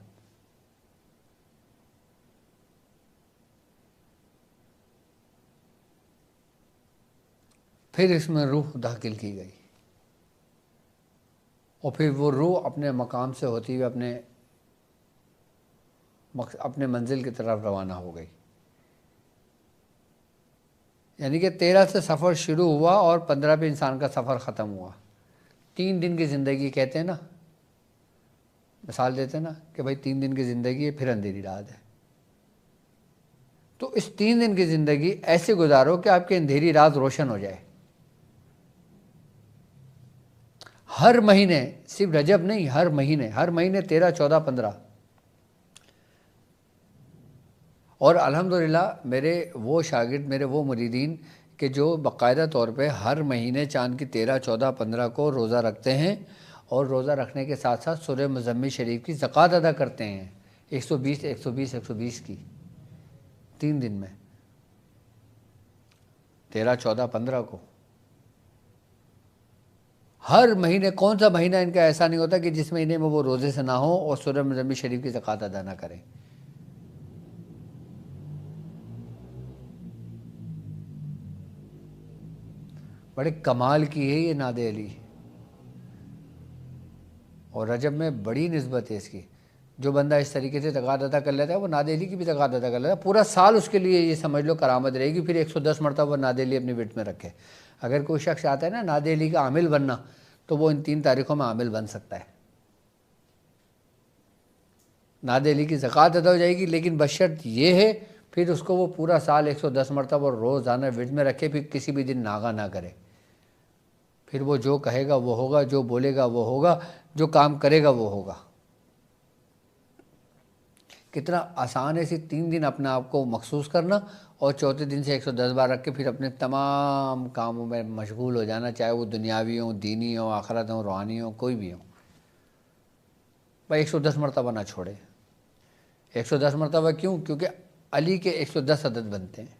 پھر اس میں روح داخل کی گئی، اور پھر وہ روح اپنے مقام سے ہوتی ہوئی اپنے منزل کی طرف روانہ ہو گئی۔ یعنی کہ 13 سے سفر شروع ہوا اور 15 پہ انسان کا سفر ختم ہوا۔ 3 دن کی زندگی کہتے ہیں نا، مثال دیتے ہیں نا کہ بھائی 3 دن کی زندگی ہے، پھر اندھیری رات ہے۔ تو اس 3 دن کی زندگی ایسے گزارو کہ آپ کی اندھیری رات روشن ہو جائے۔ ہر مہینے، صرف رجب نہیں، ہر مہینے 13, 14, 15۔ اور الحمدللہ میرے وہ شاگرد، میرے وہ مریدین کہ جو باقاعدہ طور پہ ہر مہینے چاند کی 13, 14, 15 کو روزہ رکھتے ہیں، اور روزہ رکھنے کے ساتھ ساتھ سورہ مزمل شریف کی زکوٰۃ ادا کرتے ہیں، 120 کی 3 دن میں، 13, 14, 15 کو۔ ہر مہینے، کون سا مہینہ ان کا ایسا نہیں ہوتا کہ جس مہینے میں وہ روزے سے نہ ہوں اور سورہ مزمل شریف کی زکوٰۃ ادا نہ کریں۔ بڑے کمال کی ہے یہ ناد علی، اور رجب میں بڑی نسبت ہے اس کی۔ جو بندہ اس طریقے سے زکوٰۃ ادا کر لیتا ہے وہ ناد علی کی بھی زکوٰۃ ادا کر لیتا ہے، پورا سال اس کے لیے یہ سمجھ لو کرامت رہے گی۔ پھر 110 مرتبہ ناد علی اپنی وٹ میں رکھے۔ اگر کوئی شخص آتا ہے نا ناد علی کا عامل بننا، تو وہ ان 3 تاریخوں میں عامل بن سکتا ہے۔ ناد علی کی زکوٰۃ ادا ہو جائے گی، لیکن بشرط یہ ہے پھر اس کو وہ پورا سال 110 مرتبہ روزانہ وٹ میں رکھے، پھر کسی بھی دن ناغہ نہ کرے۔ پھر وہ جو کہے گا وہ ہوگا، جو بولے گا وہ ہوگا، جو کام کرے گا وہ ہوگا۔ کتنا آسان ہے، اسی 3 دن اپنے آپ کو مخصوص کرنا، اور چوتھے دن سے 110 بار رکھ کے پھر اپنے تمام کاموں میں مشغول ہو جانا، چاہے وہ دنیاوی ہوں، دینی ہوں، آخرت ہوں، روحانی ہوں، کوئی بھی ہوں۔ بھائی 110 مرتبہ نہ چھوڑے۔ 110 مرتبہ کیوں؟ کیونکہ علی کے 110 عدد بنتے ہیں۔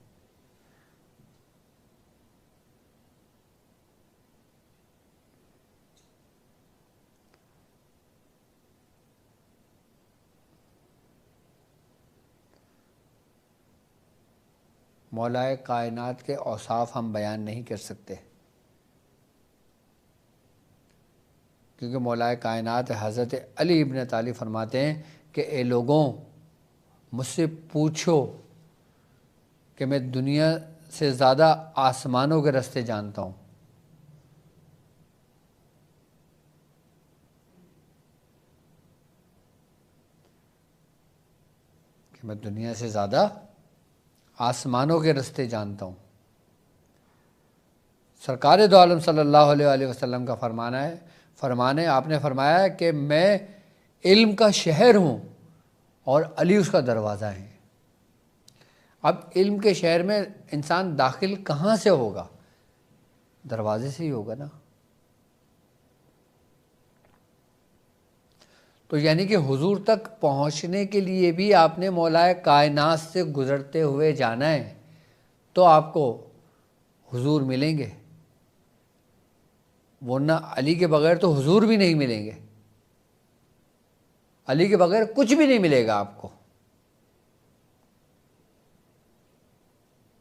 مولائے کائنات کے اوصاف ہم بیان نہیں کر سکتے، کیونکہ مولائے کائنات حضرت علی ابن طالب فرماتے ہیں کہ اے لوگوں، مجھ سے پوچھو کہ میں دنیا سے زیادہ آسمانوں کے راستے جانتا ہوں۔ کہ میں دنیا سے زیادہ آسمانوں کے راستے جانتا ہوں۔ سرکار دو عالم صلی اللہ علیہ وآلہ وسلم کا فرمان ہے، آپ نے فرمایا کہ میں علم کا شہر ہوں اور علی اس کا دروازہ ہے۔ اب علم کے شہر میں انسان داخل کہاں سے ہوگا؟ دروازے سے ہی ہوگا نا. تو یعنی کہ حضور تک پہنچنے کے لیے بھی آپ نے مولا کائنات سے گزرتے ہوئے جانا ہے تو آپ کو حضور ملیں گے، ورنہ علی کے بغیر تو حضور بھی نہیں ملیں گے. علی کے بغیر کچھ بھی نہیں ملے گا آپ کو.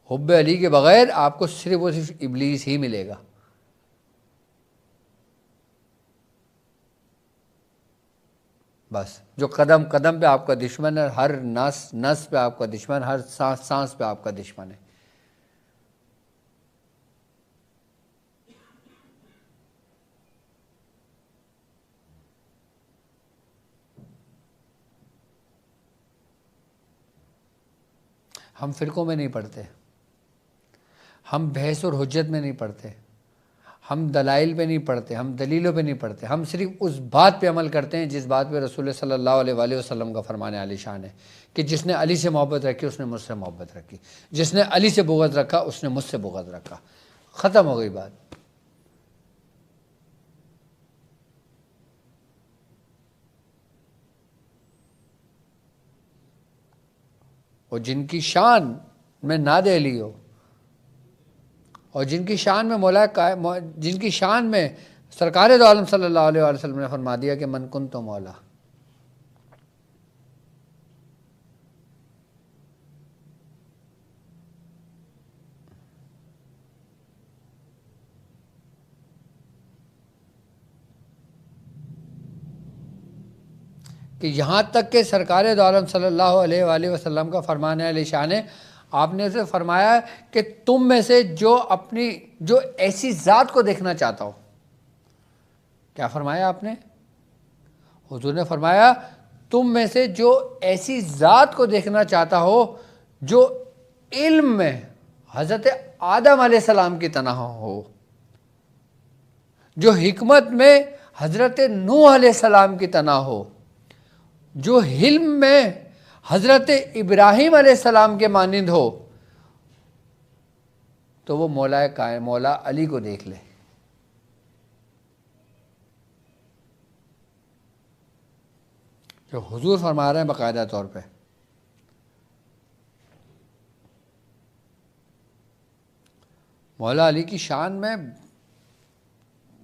حب علی کے بغیر آپ کو صرف اور صرف ابلیس ہی ملے گا. بس جو قدم قدم پہ آپ کا دشمن ہے، ہر نس نس پہ آپ کا دشمن، ہر سانس سانس پہ آپ کا دشمن ہے. ہم فرقوں میں نہیں پڑھتے، ہم بحث اور حجت میں نہیں پڑھتے، ہم دلائل پہ نہیں پڑھتے، ہم دلیلوں پہ نہیں پڑھتے. ہم صرف اس بات پہ عمل کرتے ہیں جس بات پہ رسول صلی اللہ علیہ وآلہ وسلم کا فرمان عالی شان ہے کہ جس نے علی سے محبت رکھی اس نے مجھ سے محبت رکھی، جس نے علی سے بغض رکھا اس نے مجھ سے بغض رکھا. ختم ہو گئی بات. اور جن کی شان میں ناد علی ہو، اور جن کی شان میں جن کی شان میں سرکار دو عالم صلی اللہ علیہ وآلہ وسلم نے فرما دیا کہ من کن تو مولا. کہ یہاں تک کہ سرکار دو عالم صلی اللہ علیہ وآلہ وسلم کا فرمان علی شان ہے، آپ نے اسے فرمایا کہ تم میں سے جو ایسی ذات کو دیکھنا چاہتا ہو. کیا فرمایا آپ نے؟ حضور نے فرمایا تم میں سے جو ایسی ذات کو دیکھنا چاہتا ہو جو علم میں حضرت آدم علیہ السلام کی طرح ہو، جو حکمت میں حضرت نوح علیہ السلام کی طرح ہو، جو حلم میں حضرت ابراہیم علیہ السلام کے مانند ہو، تو وہ مولا علی کو دیکھ لے. جو حضور فرما رہے ہیں باقاعدہ طور پہ. مولا علی کی شان میں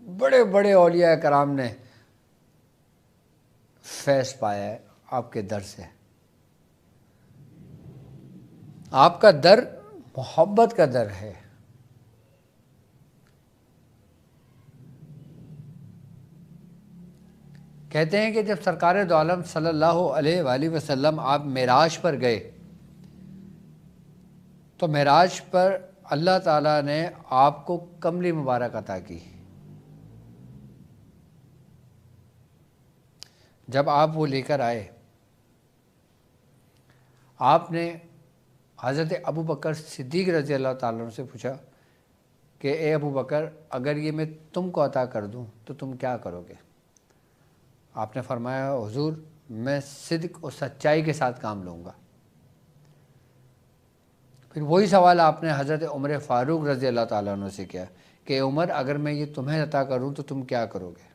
بڑے بڑے اولیاء کرام نے فیض پایا ہے آپ کے در سے. آپ کا در محبت کا در ہے. کہتے ہیں کہ جب سرکار دو عالم صلی اللہ علیہ وآلہ وسلم آپ معراج پر گئے تو معراج پر اللہ تعالیٰ نے آپ کو کملی مبارک عطا کی. جب آپ وہ لے کر آئے، آپ نے حضرت ابو بکر صدیق رضی اللہ تعالیٰ عنہ سے پوچھا کہ اے ابو بکر، اگر یہ میں تم کو عطا کر دوں تو تم کیا کرو گے؟ آپ نے فرمایا حضور میں صدق اور سچائی کے ساتھ کام لوں گا. پھر وہی سوال آپ نے حضرت عمر فاروق رضی اللہ تعالیٰ عنہ سے کیا کہ عمر اگر میں یہ تمہیں عطا کروں تو تم کیا کرو گے؟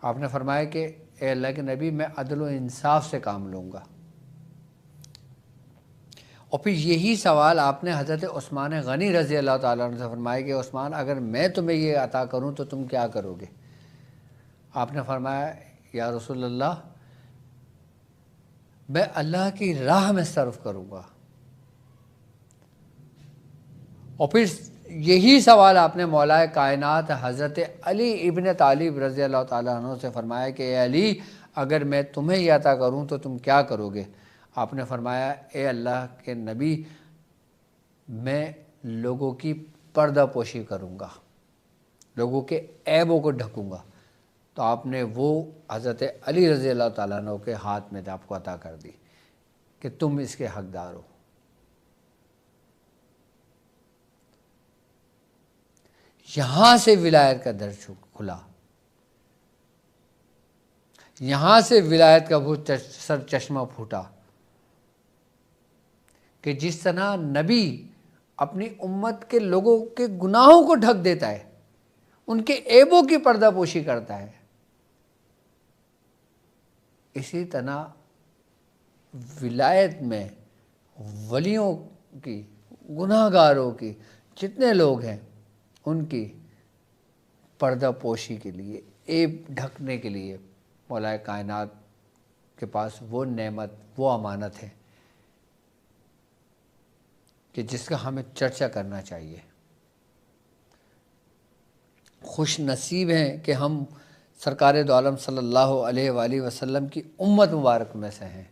آپ نے فرمایا کہ اے اللہ کے نبی میں عدل و انصاف سے کام لوں گا. اور پھر یہی سوال آپ نے حضرت عثمان غنی رضی اللہ تعالیٰ عنہ سے فرمایا کہ عثمان اگر میں تمہیں یہ عطا کروں تو تم کیا کرو گے؟ آپ نے فرمایا یا رسول اللہ میں اللہ کی راہ میں صرف کروں گا. اور پھر یہی سوال آپ نے مولا کائنات حضرت علی ابن طالب رضی اللہ تعالیٰ عنہ سے فرمایا کہ اے علی اگر میں تمہیں یہ عطا کروں تو تم کیا کرو گے؟ آپ نے فرمایا اے اللہ کے نبی میں لوگوں کی پردہ پوشی کروں گا، لوگوں کے عیبوں کو ڈھکوں گا. تو آپ نے وہ حضرت علی رضی اللہ تعالیٰ عنہ کے ہاتھ میں آپ کو عطا کر دی کہ تم اس کے حقدار ہو. یہاں سے ولایت کا در کھلا، یہاں سے ولایت کا وہ سر چشمہ پھوٹا کہ جس طرح نبی اپنی امت کے لوگوں کے گناہوں کو ڈھک دیتا ہے، ان کے عیبوں کی پردہ پوشی کرتا ہے، اسی طرح ولایت میں ولیوں کی، گناہ گاروں کی، جتنے لوگ ہیں ان کی پردہ پوشی کے لیے، عیب ڈھکنے کے لیے مولا کائنات کے پاس وہ نعمت، وہ امانت ہے کہ جس کا ہمیں چرچا کرنا چاہیے۔ خوش نصیب ہیں کہ ہم سرکار دو عالم صلی اللہ علیہ وآلہ وسلم کی امت مبارک میں سے ہیں،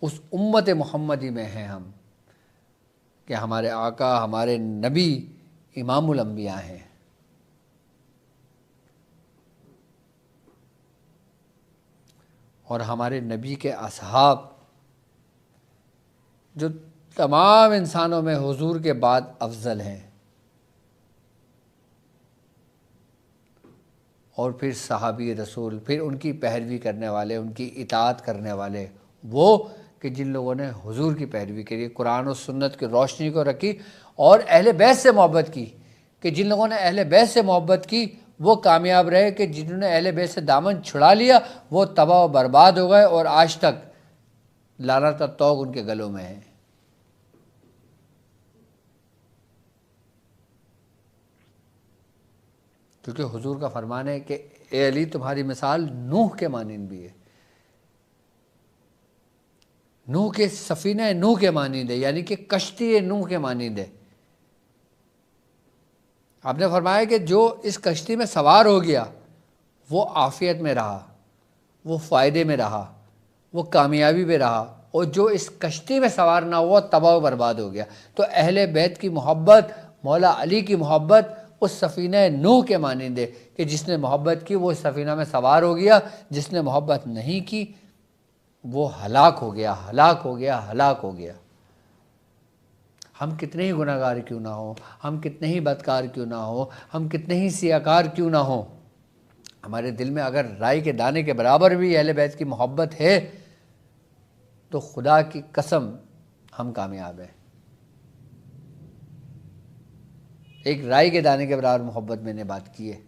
اس امت محمدی میں ہیں ہم، کہ ہمارے آقا، ہمارے نبی امام الانبیاء ہیں۔ اور ہمارے نبی کے اصحاب جو تمام انسانوں میں حضور کے بعد افضل ہیں، اور پھر صحابی رسول، پھر ان کی پیروی کرنے والے، ان کی اطاعت کرنے والے، وہ کہ جن لوگوں نے حضور کی پیروی کری، قرآن و سنت کی روشنی کو رکھی اور اہل بیت سے محبت کی، کہ جن لوگوں نے اہل بیت سے محبت کی وہ کامیاب رہے، کہ جنہوں نے اہل بیت سے دامن چھڑا لیا وہ تباہ و برباد ہو گئے، اور آج تک لعنت اور طوق ان کے گلوں میں ہے۔ کیونکہ حضور کا فرمان ہے کہ اے علی تمہاری مثال نوح کے مانند بھی ہے، نوح کے سفینہ نوح کے مانند ہے، یعنی کہ کشتی نوح کے مانند ہے۔ آپ نے فرمایا کہ جو اس کشتی میں سوار ہو گیا وہ عافیت میں رہا، وہ فائدے میں رہا، وہ کامیابی میں رہا، اور جو اس کشتی میں سوار نہ ہوا تباہ و برباد ہو گیا۔ تو اہل بیت کی محبت، مولا علی کی محبت اس سفینہ نوح کے مانند ہے، کہ جس نے محبت کی وہ اس سفینہ میں سوار ہو گیا، جس نے محبت نہیں کی وہ ہلاک ہو گیا، ہلاک ہو گیا، ہلاک ہو گیا۔ ہم کتنے ہی گناہ گار کیوں نہ ہوں، ہم کتنے ہی بدکار کیوں نہ ہوں، ہم کتنے ہی سیاکار کیوں نہ ہوں، ہمارے دل میں اگر رائی کے دانے کے برابر بھی اہل بیت کی محبت ہے تو خدا کی قسم ہم کامیاب ہیں۔ ایک رائی کے دانے کے برابر محبت میں نے بات کی ہے۔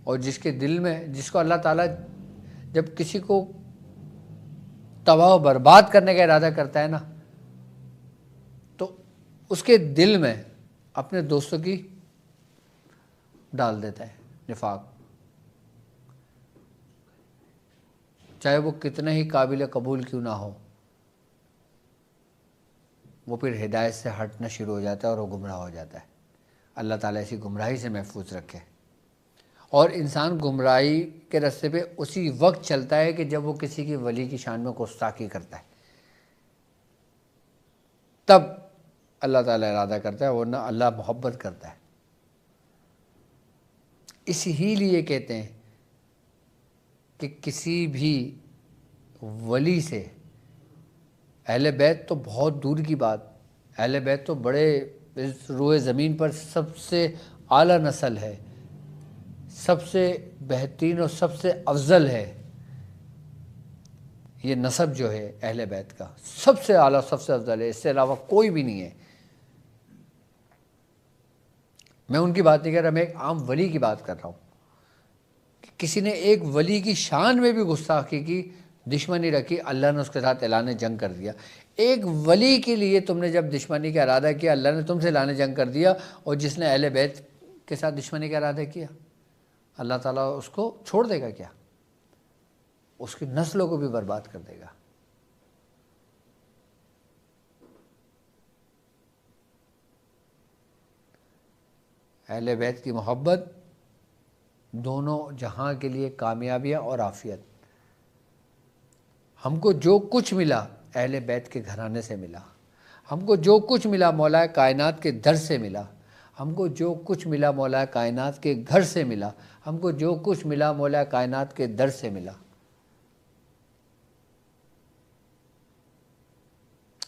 اور جس کے دل میں، جس کو اللہ تعالیٰ جب کسی کو تباہ و برباد کرنے کا ارادہ کرتا ہے نا، تو اس کے دل میں اپنے دوستوں کی ڈال دیتا ہے نفاق، چاہے وہ کتنے ہی قابل قبول کیوں نہ ہو، وہ پھر ہدایت سے ہٹنا شروع ہو جاتا ہے اور وہ گمراہ ہو جاتا ہے۔ اللہ تعالیٰ ایسی گمراہی سے محفوظ رکھے۔ اور انسان گمراہی کے راستے پہ اسی وقت چلتا ہے کہ جب وہ کسی کی ولی کی شان میں گستاخی کرتا ہے، تب اللہ تعالیٰ ارادہ کرتا ہے، ورنہ اللہ محبت کرتا ہے۔ اسی ہی لیے کہتے ہیں کہ کسی بھی ولی سے، اہل بیت تو بہت دور کی بات، اہل بیت تو بڑے روئے زمین پر سب سے اعلیٰ نسل ہے، سب سے بہترین اور سب سے افضل ہے، یہ نسب جو ہے اہل بیت کا سب سے اعلیٰ، سب سے افضل ہے، اس سے علاوہ کوئی بھی نہیں ہے۔ میں ان کی بات نہیں کر رہا، میں ایک عام ولی کی بات کر رہا ہوں کہ کسی نے ایک ولی کی شان میں بھی گستاخی کی، دشمنی رکھی، اللہ نے اس کے ساتھ اعلان جنگ کر دیا۔ ایک ولی کے لیے تم نے جب دشمنی کا ارادہ کیا، اللہ نے تم سے اعلان جنگ کر دیا، اور جس نے اہل بیت کے ساتھ دشمنی کا ارادہ کیا اللہ تعالیٰ اس کو چھوڑ دے گا کیا؟ اس کی نسلوں کو بھی برباد کر دے گا۔ اہل بیت کی محبت دونوں جہاں کے لیے کامیابیاں اور عافیت۔ ہم کو جو کچھ ملا اہل بیت کے گھرانے سے ملا، ہم کو جو کچھ ملا مولا کائنات کے در سے ملا، ہم کو جو کچھ ملا مولا کائنات کے گھر سے ملا، ہم کو جو کچھ ملا مولا کائنات کے در سے ملا۔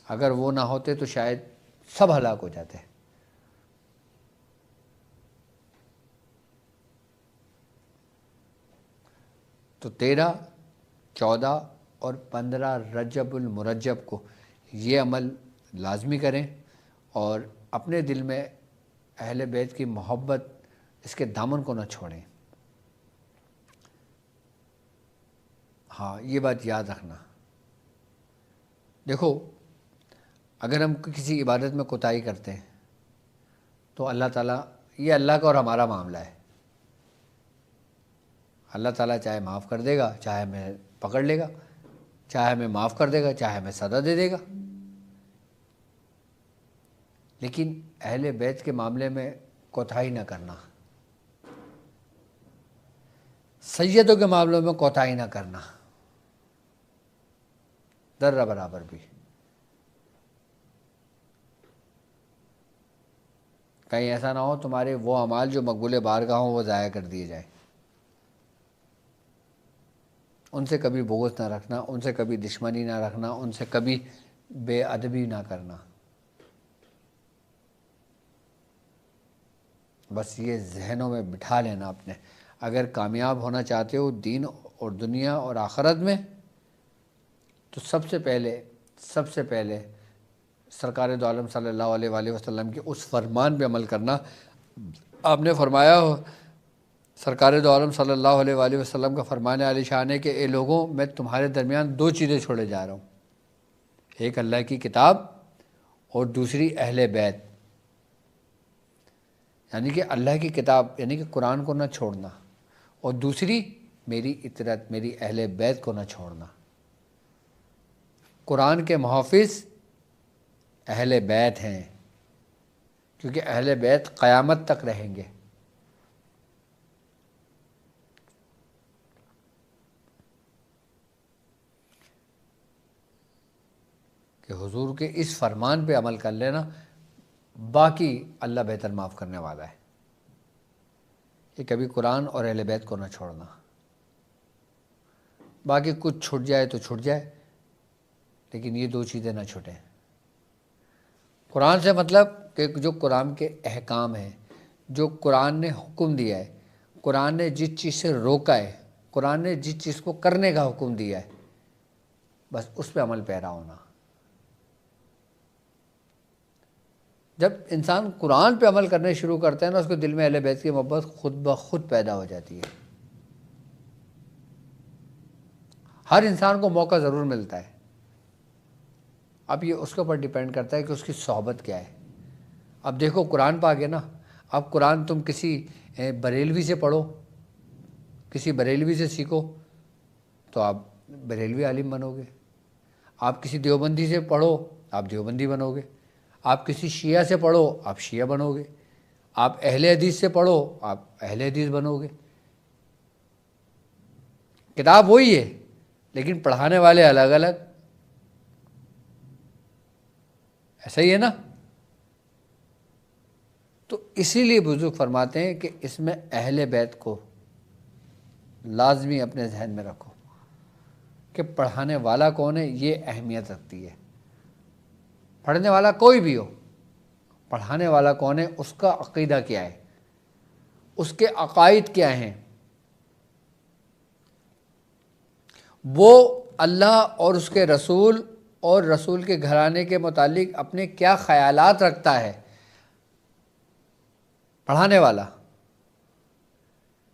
اگر وہ نہ ہوتے تو شاید سب ہلاک ہو جاتے۔ تو 13, 14 اور 15 رجب المرجب کو یہ عمل لازمی کریں اور اپنے دل میں اہل بیت کی محبت، اس کے دامن کو نہ چھوڑیں۔ ہاں، یہ بات یاد رکھنا۔ دیکھو، اگر ہم کسی عبادت میں کوتاہی کرتے ہیں تو اللہ تعالیٰ، یہ اللہ کا اور ہمارا معاملہ ہے، اللہ تعالیٰ چاہے معاف کر دے گا، چاہے ہمیں پکڑ لے گا، چاہے ہمیں معاف کر دے گا، چاہے ہمیں سزا دے دے گا۔ لیکن اہل بیت کے معاملے میں کوتاہی نہ کرنا، سیدوں کے معاملوں میں کوتاہی نہ کرنا، ذرہ برابر بھی۔ کہیں ایسا نہ ہو تمہارے وہ اعمال جو مقبول بارگاہ ہوں وہ ضائع کر دیے جائیں۔ ان سے کبھی بغض نہ رکھنا، ان سے کبھی دشمنی نہ رکھنا، ان سے کبھی بے ادبی نہ کرنا۔ بس یہ ذہنوں میں بٹھا لینا اپنے۔ اگر کامیاب ہونا چاہتے ہو دین اور دنیا اور آخرت میں، تو سب سے پہلے سرکار دو عالم صلی اللہ علیہ وآلہ وسلم کے اس فرمان پہ عمل کرنا۔ آپ نے فرمایا ہو، سرکار دو عالم صلی اللہ علیہ وآلہ وسلم کا فرمان عالی شان ہے کہ اے لوگوں، میں تمہارے درمیان 2 چیزیں چھوڑے جا رہا ہوں، ایک اللہ کی کتاب اور دوسری اہل بیت۔ یعنی کہ اللہ کی کتاب یعنی کہ قرآن کو نہ چھوڑنا، اور دوسری میری اطاعت، میری اہل بیت کو نہ چھوڑنا۔ قرآن کے محافظ اہل بیت ہیں، کیونکہ اہل بیت قیامت تک رہیں گے۔ کہ حضور کے اس فرمان پہ عمل کر لینا، باقی اللہ بہتر معاف کرنے والا ہے۔ کہ کبھی قرآن اور اہل بیت کو نہ چھوڑنا، باقی کچھ چھوٹ جائے تو چھوٹ جائے، لیکن یہ 2 چیزیں نہ چھوٹیں۔ قرآن سے مطلب کہ جو قرآن کے احکام ہیں، جو قرآن نے حکم دیا ہے، قرآن نے جس چیز سے روکا ہے، قرآن نے جس چیز کو کرنے کا حکم دیا ہے، بس اس پہ عمل پیرا ہونا۔ جب انسان قرآن پہ عمل کرنے شروع کرتا ہے نا، اس کو دل میں اہل بیت کی محبت خود بخود پیدا ہو جاتی ہے۔ ہر انسان کو موقع ضرور ملتا ہے، اب یہ اس کے اوپر ڈیپینڈ کرتا ہے کہ اس کی صحبت کیا ہے۔ اب دیکھو قرآن پاک ہے نا، اب قرآن تم کسی بریلوی سے پڑھو، کسی بریلوی سے سیکھو تو آپ بریلوی عالم بنو گے، آپ کسی دیوبندی سے پڑھو آپ دیوبندی بنو گے، آپ کسی شیعہ سے پڑھو آپ شیعہ بنو گے، آپ اہل حدیث سے پڑھو آپ اہل حدیث بنو گے۔ کتاب وہی ہے لیکن پڑھانے والے الگ الگ، ایسا ہی ہے نا۔ تو اسی لیے بزرگ فرماتے ہیں کہ اس میں اہل بیت کو لازمی اپنے ذہن میں رکھو کہ پڑھانے والا کون ہے، یہ اہمیت رکھتی ہے۔ پڑھنے والا کوئی بھی ہو، پڑھانے والا کون ہے، اس کا عقیدہ کیا ہے، اس کے عقائد کیا ہیں، وہ اللہ اور اس کے رسول اور رسول کے گھرانے کے متعلق اپنے کیا خیالات رکھتا ہے پڑھانے والا،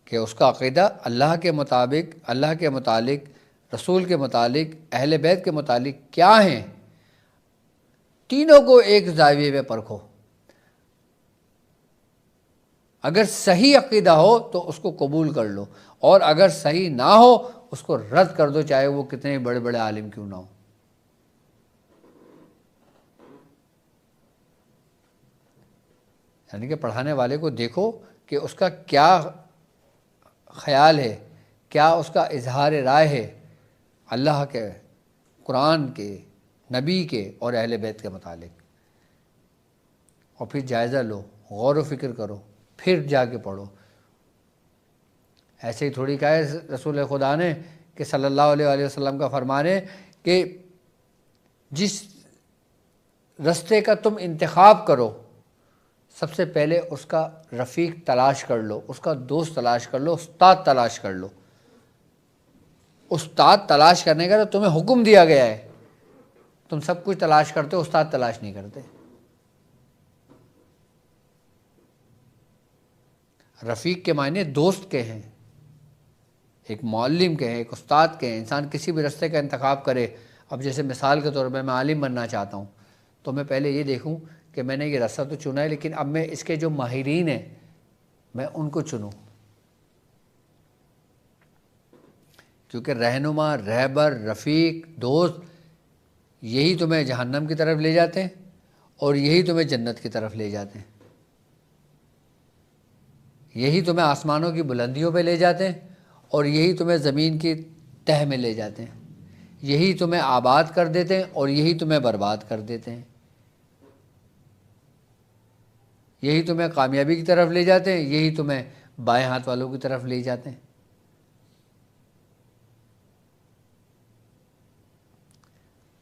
کہ اس کا عقیدہ اللہ کے مطابق، اللہ کے متعلق، رسول کے متعلق، اہل بیت کے متعلق کیا ہیں، تینوں کو ایک زاویے میں پرکھو۔ اگر صحیح عقیدہ ہو تو اس کو قبول کر لو، اور اگر صحیح نہ ہو اس کو رد کر دو، چاہے وہ کتنے بڑے بڑے عالم کیوں نہ ہو۔ یعنی کہ پڑھانے والے کو دیکھو کہ اس کا کیا خیال ہے، کیا اس کا اظہار رائے ہے اللہ کے، قرآن کے، نبی کے اور اہل بیت کے متعلق، اور پھر جائزہ لو، غور و فکر کرو، پھر جا کے پڑھو۔ ایسے ہی تھوڑی کہا ہے رسول خدا نے کہ صلی اللہ علیہ وآلہ وسلم کا فرمان ہے کہ جس رستے کا تم انتخاب کرو سب سے پہلے اس کا رفیق تلاش کر لو، اس کا دوست تلاش کر لو، استاد تلاش کر لو۔ استاد تلاش کرنے کا تو تمہیں حکم دیا گیا ہے، تم سب کچھ تلاش کرتے ہو، استاد تلاش نہیں کرتے۔ رفیق کے معنی دوست کے ہیں، ایک معلم کے ہیں، ایک استاد کے ہیں۔ انسان کسی بھی راستے کا انتخاب کرے، اب جیسے مثال کے طور پہ میں عالم بننا چاہتا ہوں، تو میں پہلے یہ دیکھوں کہ میں نے یہ راستہ تو چنا ہے، لیکن اب میں اس کے جو ماہرین ہیں میں ان کو چنوں، کیونکہ رہنما، رہبر، رفیق، دوست یہی تمہیں جہنم کی طرف لے جاتے ہیں اور یہی تمہیں جنت کی طرف لے جاتے ہیں، یہی تمہیں آسمانوں کی بلندیوں پہ لے جاتے ہیں اور یہی تمہیں زمین کی تہ میں لے جاتے ہیں، یہی تمہیں آباد کر دیتے ہیں اور یہی تمہیں برباد کر دیتے ہیں، یہی تمہیں کامیابی کی طرف لے جاتے ہیں، یہی تمہیں بائیں ہاتھ والوں کی طرف لے جاتے ہیں۔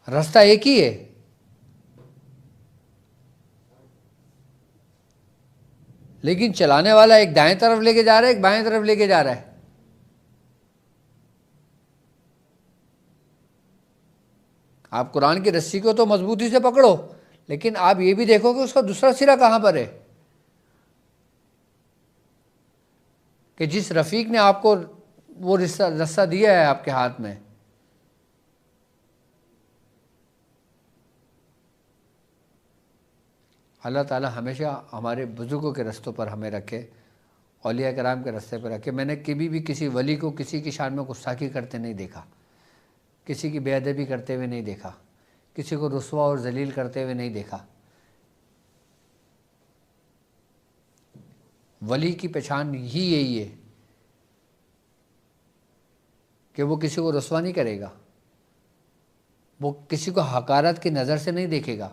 راستہ ایک ہی ہے، لیکن چلانے والا ایک دائیں طرف لے کے جا رہا ہے، ایک بائیں طرف لے کے جا رہا ہے۔ آپ قرآن کی رسی کو تو مضبوطی سے پکڑو، لیکن آپ یہ بھی دیکھو کہ اس کا دوسرا سرا کہاں پر ہے، کہ جس رفیق نے آپ کو وہ رسہ دیا ہے آپ کے ہاتھ میں، اللہ تعالی ہمیشہ ہمارے بزرگوں کے رستوں پر ہمیں رکھے، اولیاء کرام کے رستے پر رکھے۔ میں نے کبھی بھی کسی ولی کو کسی کی شان میں گستاخی کرتے نہیں دیکھا، کسی کی بے ادبی کرتے ہوئے نہیں دیکھا، کسی کو رسوا اور ذلیل کرتے ہوئے نہیں دیکھا۔ ولی کی پہچان ہی یہی ہے کہ وہ کسی کو رسوا نہیں کرے گا، وہ کسی کو حقارت کی نظر سے نہیں دیکھے گا،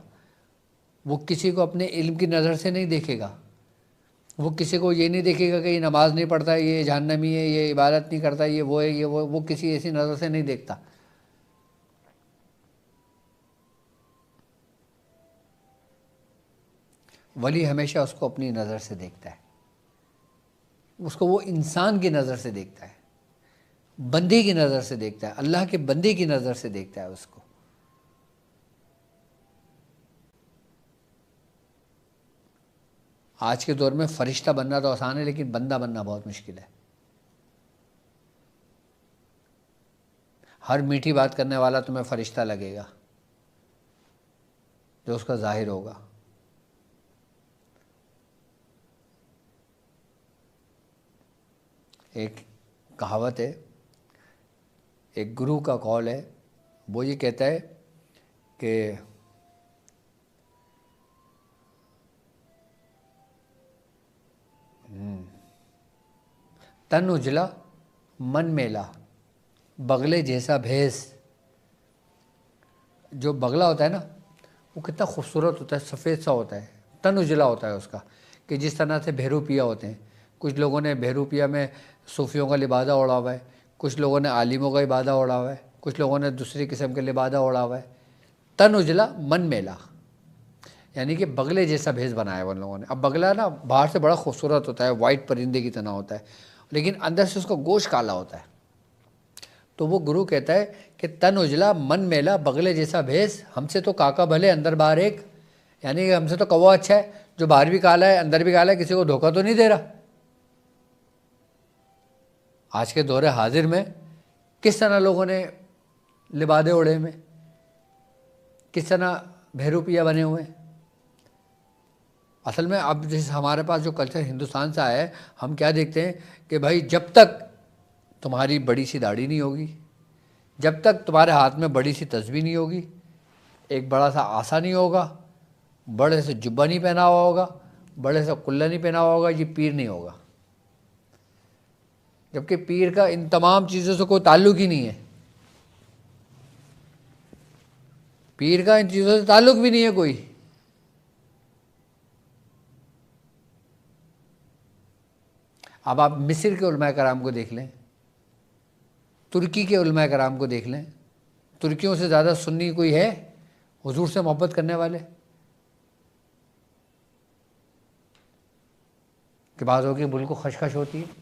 وہ کسی کو اپنے علم کی نظر سے نہیں دیکھے گا، وہ کسی کو یہ نہیں دیکھے گا کہ یہ نماز نہیں پڑھتا ہے، یہ جہنمی ہے، یہ عبادت نہیں کرتا، یہ وہ ہے، یہ وہ کسی ایسی نظر سے نہیں دیکھتا۔ ولی ہمیشہ اس کو اپنی نظر سے دیکھتا ہے، اس کو وہ انسان کی نظر سے دیکھتا ہے، بندے کی نظر سے دیکھتا ہے، اللہ کے بندے کی نظر سے دیکھتا ہے اس کو۔ آج کے دور میں فرشتہ بننا تو آسان ہے، لیکن بندہ بننا بہت مشکل ہے۔ ہر میٹھی بات کرنے والا تمہیں فرشتہ لگے گا جو اس کا ظاہر ہوگا۔ ایک کہاوت ہے، ایک گرو کا قول ہے، وہ یہ کہتا ہے کہ تن اجلا من میلا، بغلے جیسا بھیس۔ جو بغلہ ہوتا ہے نا وہ کتنا خوبصورت ہوتا ہے، سفید سا ہوتا ہے، تن اجلا ہوتا ہے اس کا، کہ جس طرح سے بہروپیہ ہوتے ہیں۔ کچھ لوگوں نے بہروپیہ میں صوفیوں کا لبادہ اوڑھا ہوا ہے، کچھ لوگوں نے عالموں کا لبادہ اوڑھا ہوا ہے، کچھ لوگوں نے دوسری قسم کے لبادہ اوڑھا ہوا ہے۔ تن اجلا من میلا، یعنی کہ بغلے جیسا بھیس بنایا ہے ان لوگوں نے۔ اب بغلہ نا باہر سے بڑا خوبصورت ہوتا ہے، وائٹ پرندے کی طرح ہوتا ہے، لیکن اندر سے اس کا گوشت کالا ہوتا ہے۔ تو وہ گرو کہتا ہے کہ تن اجلا من میلا، بغلے جیسا بھیس، ہم سے تو کاکا بھلے اندر باہر ایک، یعنی کہ ہم سے تو کوا اچھا ہے، جو باہر بھی کالا ہے اندر بھی کالا ہے، کسی کو دھوکہ تو نہیں دے رہا۔ آج کے دور حاضر میں کس طرح لوگوں نے لبادے اوڑھے میں، کس طرح بہروپیہ بنے ہوئے ہیں۔ اصل میں اب جیسے ہمارے پاس جو کلچر ہندوستان سے آیا ہے، ہم کیا دیکھتے ہیں کہ بھائی جب تک تمہاری بڑی سی داڑھی نہیں ہوگی، جب تک تمہارے ہاتھ میں بڑی سی تسبیح نہیں ہوگی، ایک بڑا سا آسا نہیں ہوگا، بڑے سے جبہ نہیں پہنا ہوا ہوگا، بڑے سے قلہ نہیں پہنا ہوا ہوگا، یہ پیر نہیں ہوگا۔ جبکہ پیر کا ان تمام چیزوں سے کوئی تعلق ہی نہیں ہے، پیر کا ان چیزوں سے تعلق بھی نہیں ہے کوئی۔ اب آپ مصر کے علماء کرام کو دیکھ لیں، ترکی کے علماء کرام کو دیکھ لیں، ترکیوں سے زیادہ سنی کوئی ہے حضور سے محبت کرنے والے؟ کہ بعضوں کی بالکل خشخش ہوتی ہے۔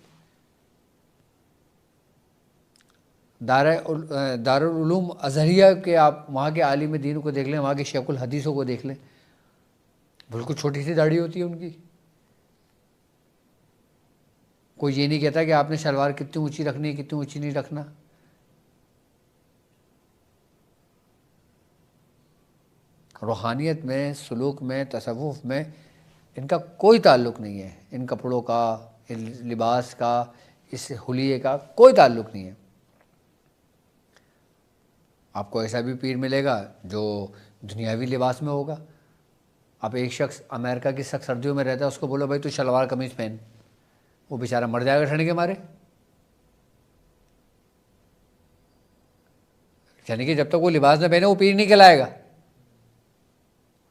دارالعلوم ازہریہ کے آپ وہاں کے عالم دین کو دیکھ لیں، وہاں کے شیخ الحدیثوں کو دیکھ لیں، بالکل چھوٹی سی داڑھی ہوتی ہے ان کی. کوئی یہ نہیں کہتا کہ آپ نے شلوار کتنی اونچی رکھنی ہے، کتنی اونچی نہیں رکھنا. روحانیت میں، سلوک میں، تصوف میں ان کا کوئی تعلق نہیں ہے. ان کپڑوں کا، ان لباس کا، اس حلیے کا کوئی تعلق نہیں ہے. آپ کو ایسا بھی پیر ملے گا جو دنیاوی لباس میں ہوگا. اب ایک شخص امریکہ کی سخت سردیوں میں رہتا ہے، اس کو بولو بھائی تو شلوار قمیض پہن، وہ بیچارہ مر جائے گا ٹھنڈ کے مارے. یعنی کہ جب تک وہ لباس نہ پہنے وہ پیر نہیں کہلائے گا.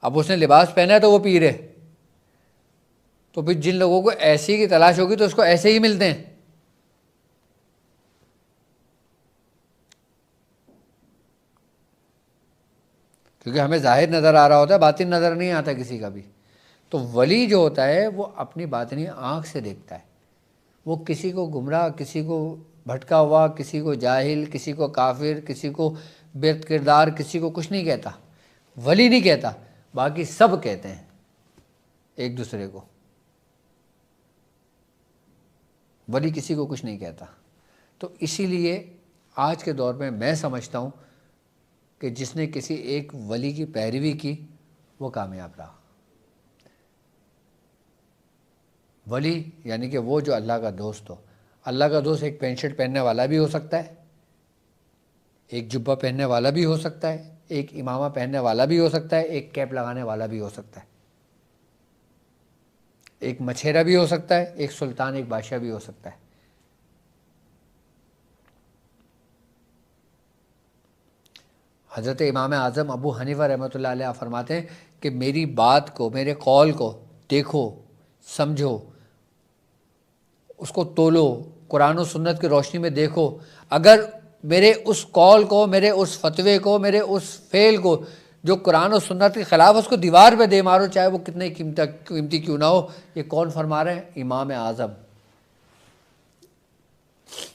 اب اس نے لباس پہنا ہے تو وہ پیر ہے. تو پھر جن لوگوں کو ایسی کی تلاش ہوگی تو اس کو ایسے ہی ملتے ہیں. کیونکہ ہمیں ظاہر نظر آ رہا ہوتا ہے، باطن نظر نہیں آتا کسی کا بھی. تو ولی جو ہوتا ہے وہ اپنی باطنی آنکھ سے دیکھتا ہے. وہ کسی کو گمراہ، کسی کو بھٹکا ہوا، کسی کو جاہل، کسی کو کافر، کسی کو بے کردار، کسی کو کچھ نہیں کہتا. ولی نہیں کہتا، باقی سب کہتے ہیں ایک دوسرے کو. ولی کسی کو کچھ نہیں کہتا. تو اسی لیے آج کے دور میں سمجھتا ہوں کہ جس نے کسی ایک ولی کی پیروی کی وہ کامیاب رہا. ولی یعنی کہ وہ جو اللہ کا دوست ہو. اللہ کا دوست ایک پینٹ شرٹ پہننے والا بھی ہو سکتا ہے، ایک جبہ پہننے والا بھی ہو سکتا ہے، ایک امامہ پہننے والا بھی ہو سکتا ہے، ایک کیپ لگانے والا بھی ہو سکتا ہے، ایک مچھیرا بھی ہو سکتا ہے، ایک سلطان، ایک بادشاہ بھی ہو سکتا ہے. حضرت امام اعظم ابو حنیفہ رحمۃ اللہ علیہ فرماتے ہیں کہ میری بات کو، میرے قول کو دیکھو، سمجھو، اس کو تولو، قرآن و سنت کی روشنی میں دیکھو. اگر میرے اس قول کو، میرے اس فتوے کو، میرے اس فعل کو جو قرآن و سنت کے خلاف، اس کو دیوار پہ دے مارو، چاہے وہ کتنے قیمتی کیوں نہ ہو. یہ کون فرما رہے ہیں؟ امام اعظم.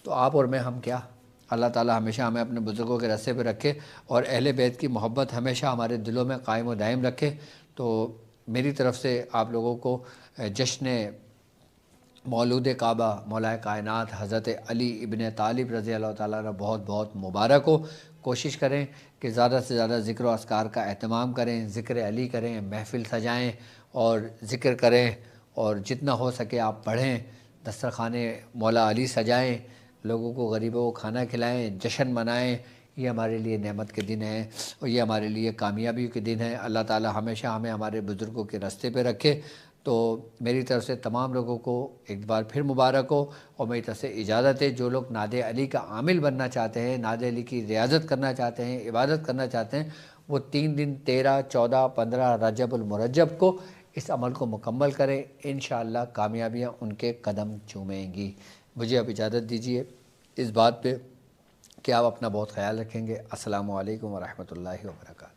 تو آپ اور میں ہم کیا؟ اللہ تعالی ہمیشہ ہمیں اپنے بزرگوں کے راستے پہ رکھے اور اہل بیت کی محبت ہمیشہ ہمارے دلوں میں قائم و دائم رکھے. تو میری طرف سے آپ لوگوں کو جشن مولود کعبہ مولا کائنات حضرت علی ابن طالب رضی اللہ تعالیٰ عنہ بہت بہت مبارک ہو. کوشش کریں کہ زیادہ سے زیادہ ذکر و اذکار کا اہتمام کریں، ذکر علی کریں، محفل سجائیں اور ذکر کریں، اور جتنا ہو سکے آپ پڑھیں، دسترخوان مولا علی سجائیں، لوگوں کو، غریبوں کو کھانا کھلائیں، جشن منائیں. یہ ہمارے لیے نعمت کے دن ہیں اور یہ ہمارے لیے کامیابی کے دن ہیں. اللہ تعالی ہمیشہ ہمیں ہمارے بزرگوں کے راستے پہ رکھے. تو میری طرف سے تمام لوگوں کو ایک بار پھر مبارک ہو، اور میری طرف سے اجازت ہے. جو لوگ ناد علی کا عامل بننا چاہتے ہیں، ناد علی کی ریاضت کرنا چاہتے ہیں، عبادت کرنا چاہتے ہیں، وہ 3 دن 13، 14، 15 رجب المرجب کو اس عمل کو مکمل کریں. انشاءاللہ کامیابیاں ان کے قدم چومیں گی. مجھے اب اجازت دیجیے اس بات پہ کہ آپ اپنا بہت خیال رکھیں گے. السلام علیکم ورحمۃ اللہ وبرکاتہ.